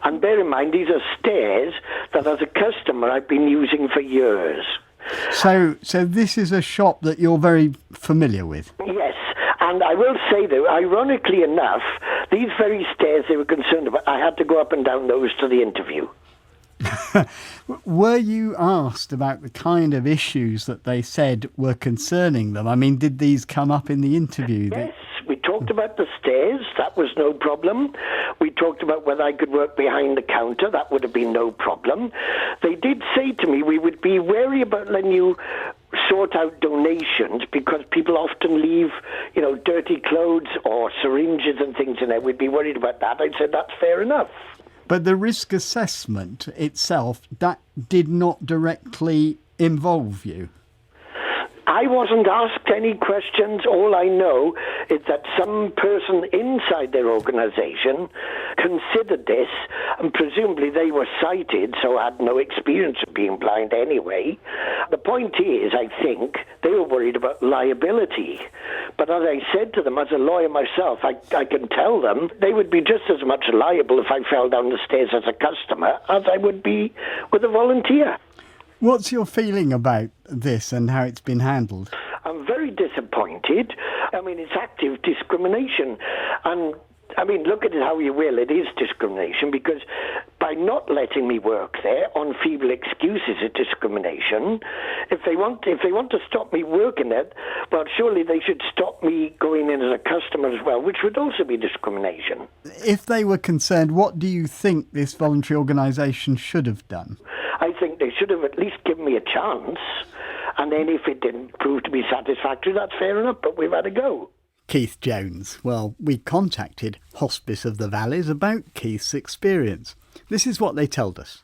And bear in mind, these are stairs that as a customer I've been using for years. So this is a shop that you're very familiar with? Yes, and I will say though, ironically enough, these very stairs they were concerned about, I had to go up and down those to the interview. Were you asked about the kind of issues that they said were concerning them? I mean, did these come up in the interview? Yes, we talked about the stairs, that was no problem. We talked about whether I could work behind the counter, that would have been no problem. They did say to me we would be wary about letting you sort out donations because people often leave, dirty clothes or syringes and things in there. We'd be worried about that. I said that's fair enough. But the risk assessment itself, that did not directly involve you? I wasn't asked any questions. All I know is that some person inside their organisation considered this, and presumably they were sighted, so had no experience of being blind anyway. The point is, I think, they were worried about liability. But as I said to them, as a lawyer myself, I can tell them they would be just as much liable if I fell down the stairs as a customer as I would be with a volunteer. What's your feeling about this and how it's been handled? I'm very disappointed. I mean, it's active discrimination. And, look at it how you will, it is discrimination because by not letting me work there on feeble excuses of discrimination, if they want to stop me working there, well, surely they should stop me going in as a customer as well, which would also be discrimination. If they were concerned, what do you think this voluntary organisation should have done? I think they should have at least given me a chance, and then if it didn't prove to be satisfactory, that's fair enough, but we've had a go. Keith Jones. Well, we contacted Hospice of the Valleys about Keith's experience. This is what they told us.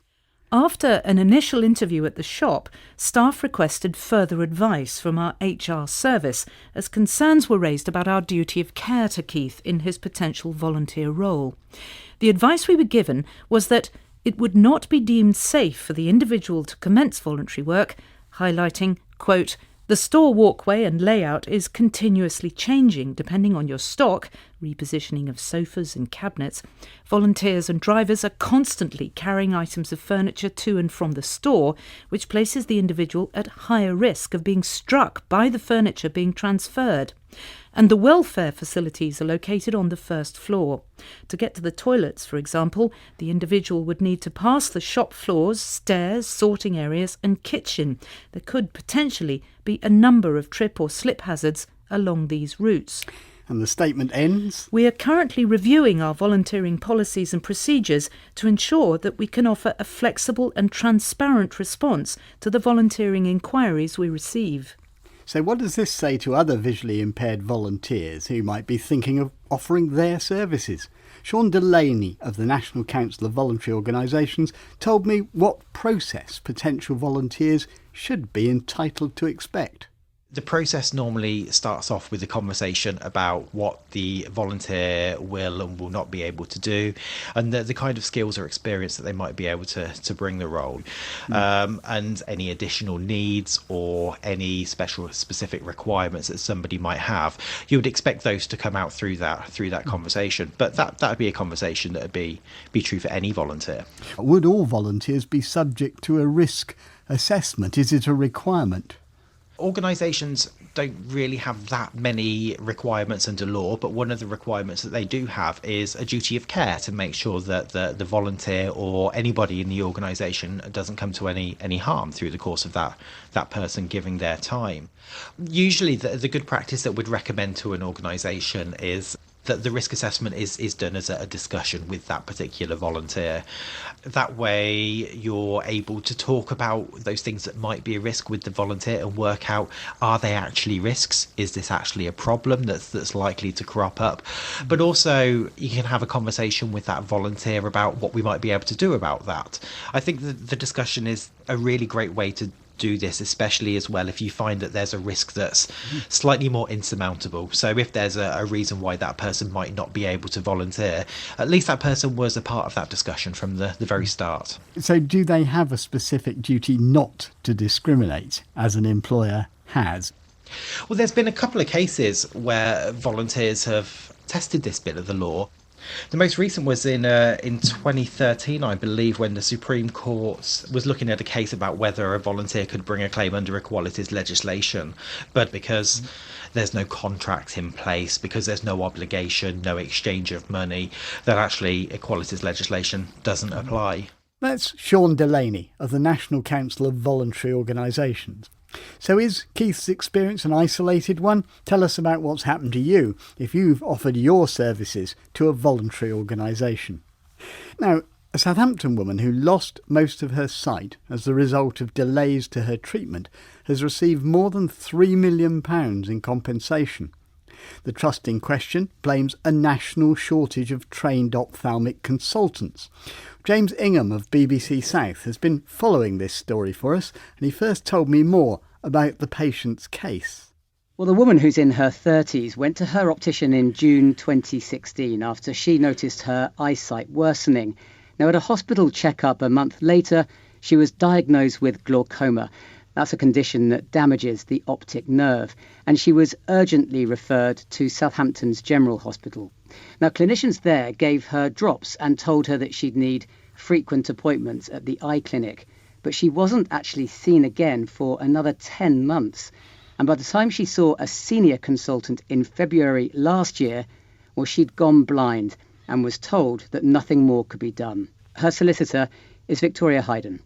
After an initial interview at the shop, staff requested further advice from our HR service as concerns were raised about our duty of care to Keith in his potential volunteer role. The advice we were given was that it would not be deemed safe for the individual to commence voluntary work, highlighting, quote, the store walkway and layout is continuously changing depending on your stock, repositioning of sofas and cabinets, volunteers and drivers are constantly carrying items of furniture to and from the store, which places the individual at higher risk of being struck by the furniture being transferred. And the welfare facilities are located on the first floor. To get to the toilets, for example, the individual would need to pass the shop floors, stairs, sorting areas and kitchen. There could potentially be a number of trip or slip hazards along these routes. And the statement ends. We are currently reviewing our volunteering policies and procedures to ensure that we can offer a flexible and transparent response to the volunteering inquiries we receive. So what does this say to other visually impaired volunteers who might be thinking of offering their services? Sean Delaney of the National Council of Voluntary Organisations told me what process potential volunteers should be entitled to expect. The process normally starts off with a conversation about what the volunteer will and will not be able to do, and the kind of skills or experience that they might be able to bring the role, and any additional needs or any specific requirements that somebody might have. You would expect those to come out through that conversation, but that would be a conversation that would be true for any volunteer. Would all volunteers be subject to a risk assessment? Is it a requirement? Organisations don't really have that many requirements under law, but one of the requirements that they do have is a duty of care to make sure that the volunteer or anybody in the organisation doesn't come to any harm through the course of that person giving their time. Usually the good practice that we'd recommend to an organisation is that the risk assessment is done as a discussion with that particular volunteer. That way you're able to talk about those things that might be a risk with the volunteer and work out, are they actually risks? Is this actually a problem that's likely to crop up? But also you can have a conversation with that volunteer about what we might be able to do about that. I think the discussion is a really great way to do this, especially as well if you find that there's a risk that's slightly more insurmountable. So if there's a reason why that person might not be able to volunteer, at least that person was a part of that discussion from the very start. So do they have a specific duty not to discriminate, as an employer has? Well, there's been a couple of cases where volunteers have tested this bit of the law. The most recent was in 2013, I believe, when the Supreme Court was looking at a case about whether a volunteer could bring a claim under equalities legislation. But because there's no contract in place, because there's no obligation, no exchange of money, that actually equalities legislation doesn't apply. That's Sean Delaney of the National Council of Voluntary Organisations. So is Keith's experience an isolated one? Tell us about what's happened to you if you've offered your services to a voluntary organisation. Now, a Southampton woman who lost most of her sight as the result of delays to her treatment has received more than £3 million in compensation. The trust in question blames a national shortage of trained ophthalmic consultants. James Ingham of BBC South has been following this story for us, and he first told me more about the patient's case. Well, the woman who's in her 30s went to her optician in June 2016 after she noticed her eyesight worsening. Now, at a hospital checkup a month later, she was diagnosed with glaucoma. That's a condition that damages the optic nerve, and she was urgently referred to Southampton's General Hospital. Now, clinicians there gave her drops and told her that she'd need frequent appointments at the eye clinic, but she wasn't actually seen again for another 10 months. And by the time she saw a senior consultant in February last year, well, she'd gone blind and was told that nothing more could be done. Her solicitor is Victoria Hayden.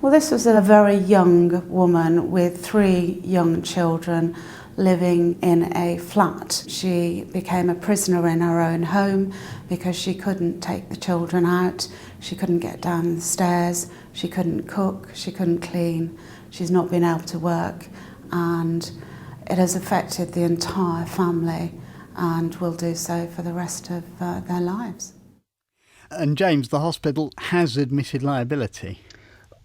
Well, this was a very young woman with 3 young children living in a flat. She became a prisoner in her own home because she couldn't take the children out, she couldn't get down the stairs, she couldn't cook, she couldn't clean, she's not been able to work, and it has affected the entire family and will do so for the rest of their lives. And James, the hospital has admitted liability.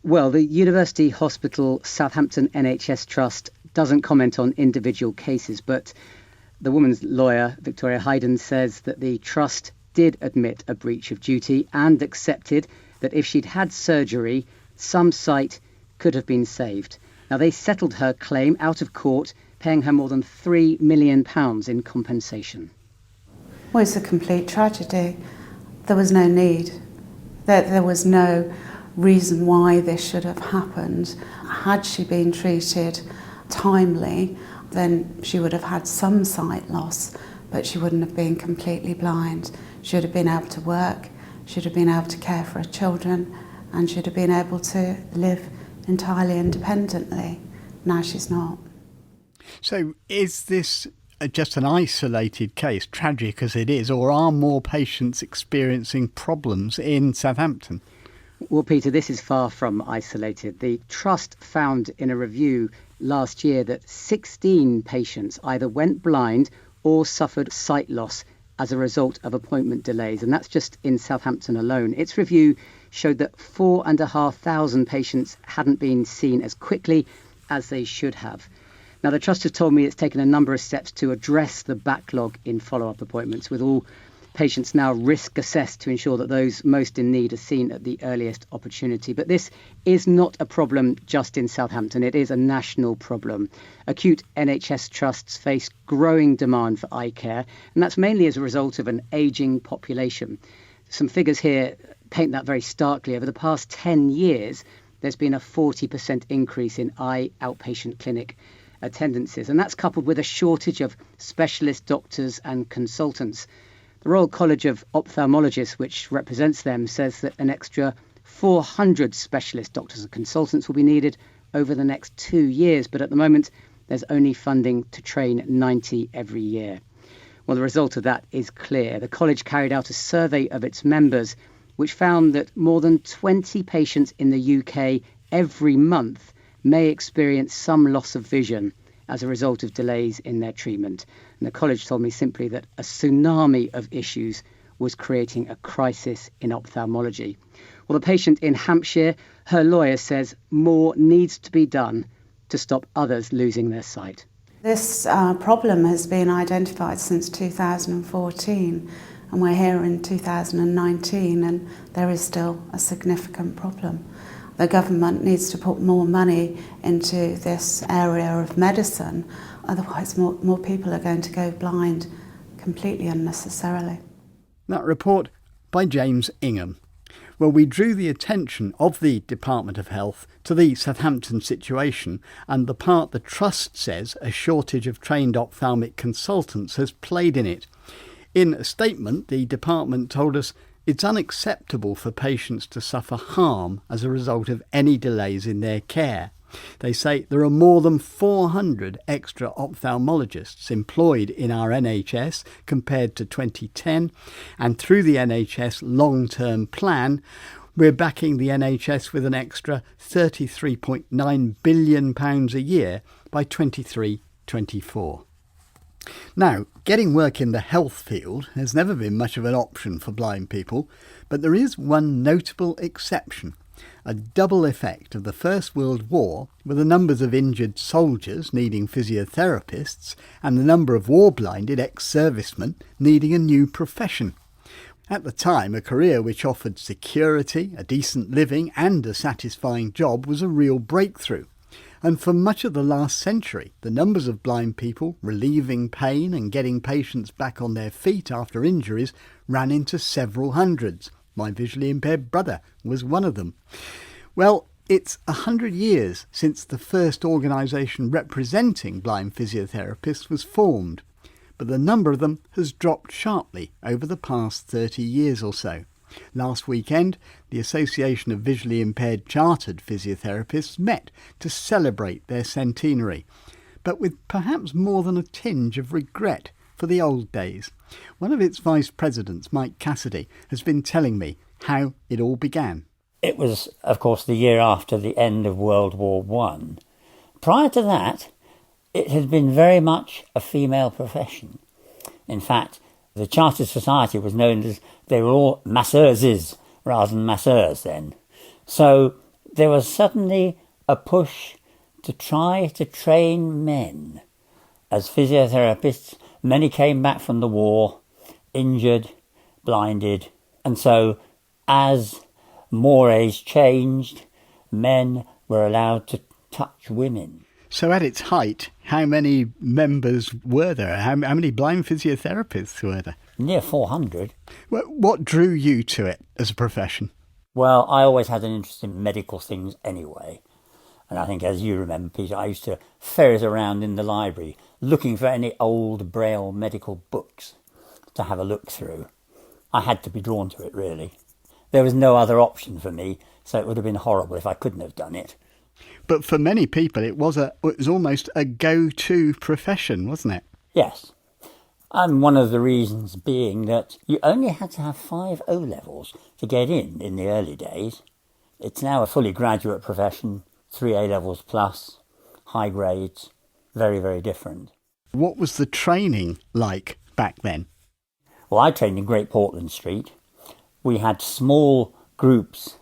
Well, the University Hospital Southampton NHS Trust doesn't comment on individual cases, but the woman's lawyer, Victoria Hayden, says that the trust did admit a breach of duty and accepted that if she'd had surgery, some sight could have been saved. Now, they settled her claim out of court, paying her more than £3 million in compensation. Well, it's a complete tragedy. There was no need. There was no reason why this should have happened. Had she been treated timely, then she would have had some sight loss, but she wouldn't have been completely blind. She would have been able to work, she would have been able to care for her children, and she would have been able to live entirely independently. Now she's not. So is this just an isolated case, tragic as it is, or are more patients experiencing problems in Southampton? Well, Peter, this is far from isolated. The Trust found in a review last year that 16 patients either went blind or suffered sight loss as a result of appointment delays, and that's just in Southampton alone. Its review showed that 4,500 patients hadn't been seen as quickly as they should have. Now, the Trust has told me it's taken a number of steps to address the backlog in follow-up appointments, with all patients now risk assessed to ensure that those most in need are seen at the earliest opportunity. But this is not a problem just in Southampton. It is a national problem. Acute NHS trusts face growing demand for eye care, and that's mainly as a result of an ageing population. Some figures here paint that very starkly. Over the past 10 years, there's been a 40% increase in eye outpatient clinic attendances, and that's coupled with a shortage of specialist doctors and consultants. The Royal College of Ophthalmologists, which represents them, says that an extra 400 specialist doctors and consultants will be needed over the next 2 years, but at the moment there's only funding to train 90 every year. Well, the result of that is clear. The college carried out a survey of its members, which found that more than 20 patients in the UK every month may experience some loss of vision as a result of delays in their treatment. And the college told me simply that a tsunami of issues was creating a crisis in ophthalmology. Well, the patient in Hampshire, her lawyer says more needs to be done to stop others losing their sight. This problem has been identified since 2014, and we're here in 2019, and there is still a significant problem. The government needs to put more money into this area of medicine, otherwise more people are going to go blind completely unnecessarily. That report by James Ingham. Well, we drew the attention of the Department of Health to the Southampton situation and the part the Trust says a shortage of trained ophthalmic consultants has played in it. In a statement, the department told us it's unacceptable for patients to suffer harm as a result of any delays in their care. They say there are more than 400 extra ophthalmologists employed in our NHS compared to 2010, and through the NHS long-term plan, we're backing the NHS with an extra £33.9 billion a year by 23-24. Now, getting work in the health field has never been much of an option for blind people, but there is one notable exception. A double effect of the First World War, with the numbers of injured soldiers needing physiotherapists and the number of war-blinded ex-servicemen needing a new profession. At the time, a career which offered security, a decent living and a satisfying job was a real breakthrough. And for much of the last century, the numbers of blind people relieving pain and getting patients back on their feet after injuries ran into several hundreds. My visually impaired brother was one of them. Well, it's 100 years since the first organisation representing blind physiotherapists was formed, but the number of them has dropped sharply over the past 30 years or so. Last weekend, the Association of Visually Impaired Chartered Physiotherapists met to celebrate their centenary, but with perhaps more than a tinge of regret for the old days. One of its vice presidents, Mike Cassidy, has been telling me how it all began. It was, of course, the year after the end of World War I. Prior to that, it had been very much a female profession. In fact, the Chartered Society was known as, they were all masseuses rather than masseurs then. So there was suddenly a push to try to train men as physiotherapists. Many came back from the war, injured, blinded, and so as mores changed, men were allowed to touch women. So at its height, how many members were there? How many blind physiotherapists were there? near 400. What drew you to it as a profession? Well, I always had an interest in medical things anyway. And I think, as you remember, Peter, I used to ferret around in the library looking for any old Braille medical books to have a look through. I had to be drawn to it, really. There was no other option for me, so it would have been horrible if I couldn't have done it. But for many people, it was almost a go-to profession, wasn't it? Yes. And one of the reasons being that you only had to have 5 O-levels to get in the early days. It's now a fully graduate profession, 3 A-levels plus, high grades, very, very different. What was the training like back then? Well, I trained in Great Portland Street. We had small groups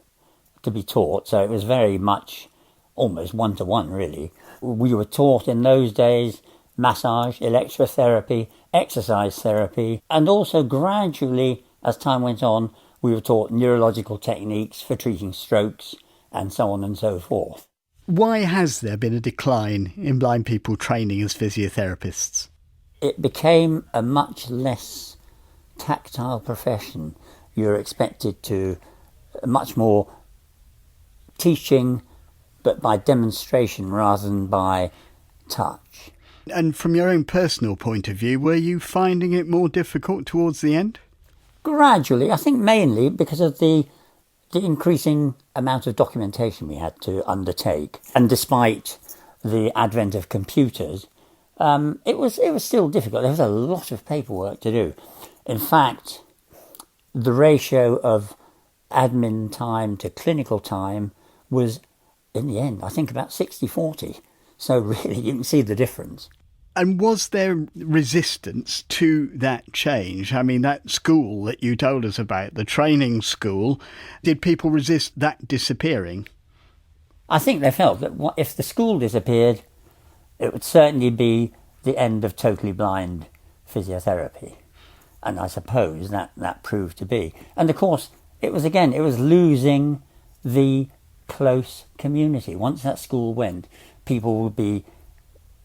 to be taught, so it was very much almost one-to-one, really. We were taught in those days massage, electrotherapy, exercise therapy, and also gradually, as time went on, we were taught neurological techniques for treating strokes and so on and so forth. Why has there been a decline in blind people training as physiotherapists? It became a much less tactile profession. You're expected to much more teaching, but by demonstration rather than by touch. And from your own personal point of view, were you finding it more difficult towards the end? Gradually, I think mainly because of the increasing amount of documentation we had to undertake. And despite the advent of computers, it was still difficult. There was a lot of paperwork to do. In fact, the ratio of admin time to clinical time was, in the end, I think about 60-40. So really, you can see the difference. And was there resistance to that change? I mean, that school that you told us about, the training school, did people resist that disappearing? I think they felt that if the school disappeared, it would certainly be the end of totally blind physiotherapy. And I suppose that proved to be. And of course, it was losing the close community. Once that school went, people would be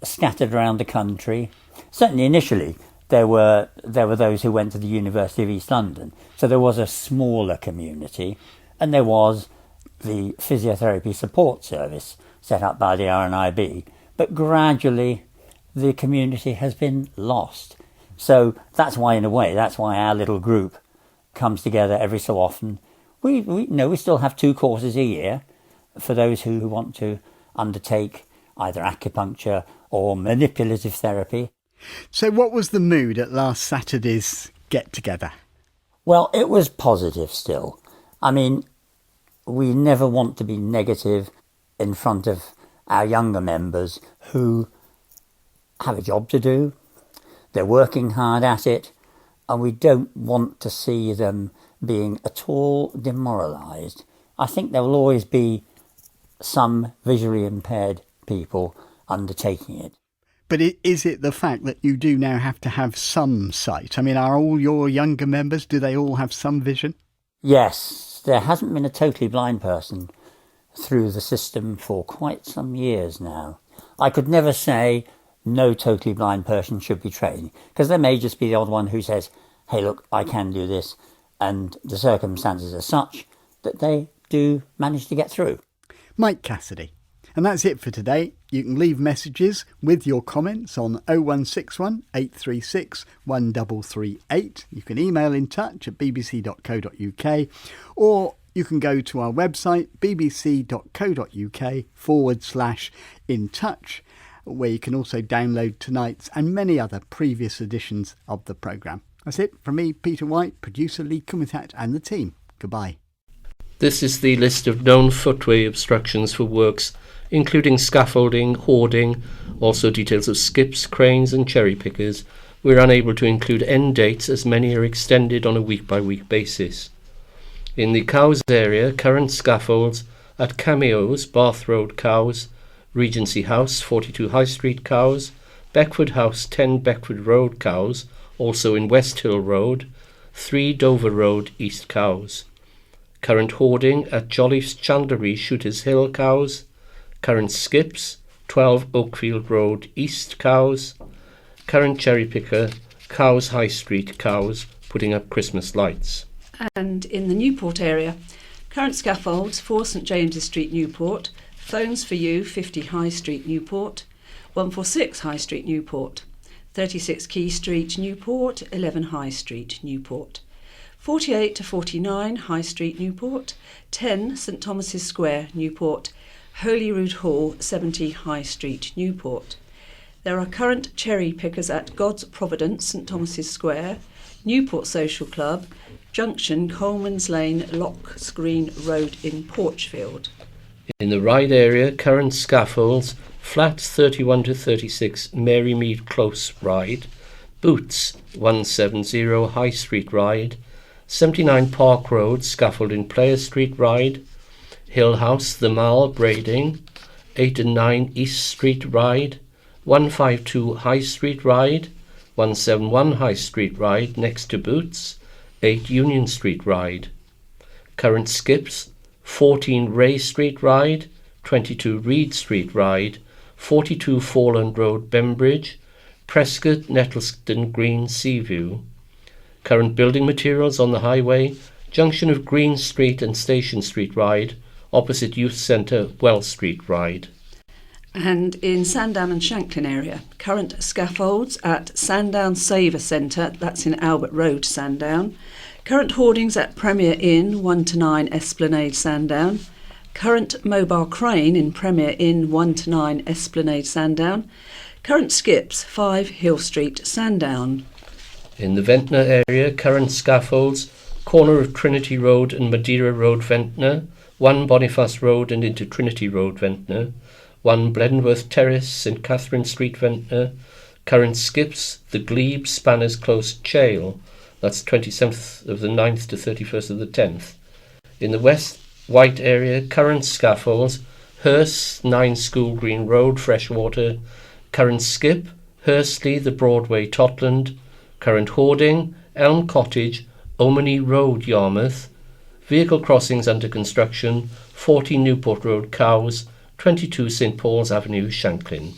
scattered around the country. Certainly initially, there were those who went to the University of East London. So there was a smaller community, and there was the physiotherapy support service set up by the RNIB. But gradually, the community has been lost. So that's why our little group comes together every so often. We still have 2 courses a year for those who want to undertake either acupuncture or manipulative therapy. So what was the mood at last Saturday's get-together? Well, it was positive still. I mean, we never want to be negative in front of our younger members who have a job to do. They're working hard at it, and we don't want to see them being at all demoralised. I think there will always be some visually impaired people undertaking it. But is it the fact that you do now have to have some sight? I mean, are all your younger members, do they all have some vision? Yes, there hasn't been a totally blind person through the system for quite some years now. I could never say no totally blind person should be trained, because there may just be the odd one who says, hey, look, I can do this, and the circumstances are such that they do manage to get through. Mike Cassidy. And that's it for today. You can leave messages with your comments on 0161 836 1338. You can email in touch at bbc.co.uk, or you can go to our website bbc.co.uk/in touch, where you can also download tonight's and many other previous editions of the programme. That's it from me, Peter Wight, producer Lee Cumithat and the team. Goodbye. This is the list of known footway obstructions for works, including scaffolding, hoarding, also details of skips, cranes and cherry pickers. We're unable to include end dates as many are extended on a week-by-week basis. In the Cowes area, current scaffolds at Cameos, Bath Road, Cowes, Regency House, 42 High Street, Cowes, Beckford House, 10 Beckford Road, Cowes, also in West Hill Road, 3 Dover Road, East Cowes. Current hoarding at Jolliffe Chandlery, Shooters Hill, Cowes. Current skips, 12 Oakfield Road, East Cowes. Current cherry picker, Cowes High Street, Cowes, putting up Christmas lights. And in the Newport area, current scaffolds, 4 St James's Street, Newport. Phones for You, 50 High Street, Newport. 146 High Street, Newport. 36 Key Street, Newport. 11 High Street, Newport. 48 to 49 High Street, Newport. 10 St Thomas's Square, Newport. Holyrood Hall, 70 High Street, Newport. There are current cherry pickers at God's Providence, St Thomas's Square, Newport Social Club, Junction, Coleman's Lane, Lock's Green Road in Porchfield. In the Ryde area, current scaffolds, flats 31 to 36 Marymead Close, Ryde, Boots 170 High Street, Ryde, 79 Park Road, scaffold in Player Street, Ryde, Hill House, The Mall, Brading, 8 and 9 East Street, Ryde, 152 High Street, Ryde, 171 High Street, Ryde, next to Boots, 8 Union Street, Ryde. Current skips, 14 Ray Street, Ryde, 22 Reed Street, Ryde, 42 Foreland Road, Bembridge, Prescott, Nettleston Green, Seaview. Current building materials on the highway, junction of Green Street and Station Street, Ryde, opposite Youth Centre, Wells Street, Ryde. And in Sandown and Shanklin area, current scaffolds at Sandown Saver Centre, that's in Albert Road, Sandown. Current hoardings at Premier Inn, 1 to 9 Esplanade, Sandown. Current mobile crane in Premier Inn, 1 to 9 Esplanade, Sandown. Current skips, 5 Hill Street, Sandown. In the Ventnor area, current scaffolds, corner of Trinity Road and Madeira Road, Ventnor, 1 Boniface Road and into Trinity Road, Ventnor, 1 Blenworth Terrace, St Catherine Street, Ventnor. Current skips, the Glebe, Spanners Close, Chale, that's 27th of the 9th to 31st of the 10th. In the West Wight area, current scaffolds, Hurst, 9 School Green Road, Freshwater. Current skip, Hursley, the Broadway, Totland. Current hoarding, Elm Cottage, Omany Road, Yarmouth. Vehicle crossings under construction, 40 Newport Road, Cowes, 22 St Paul's Avenue, Shanklin.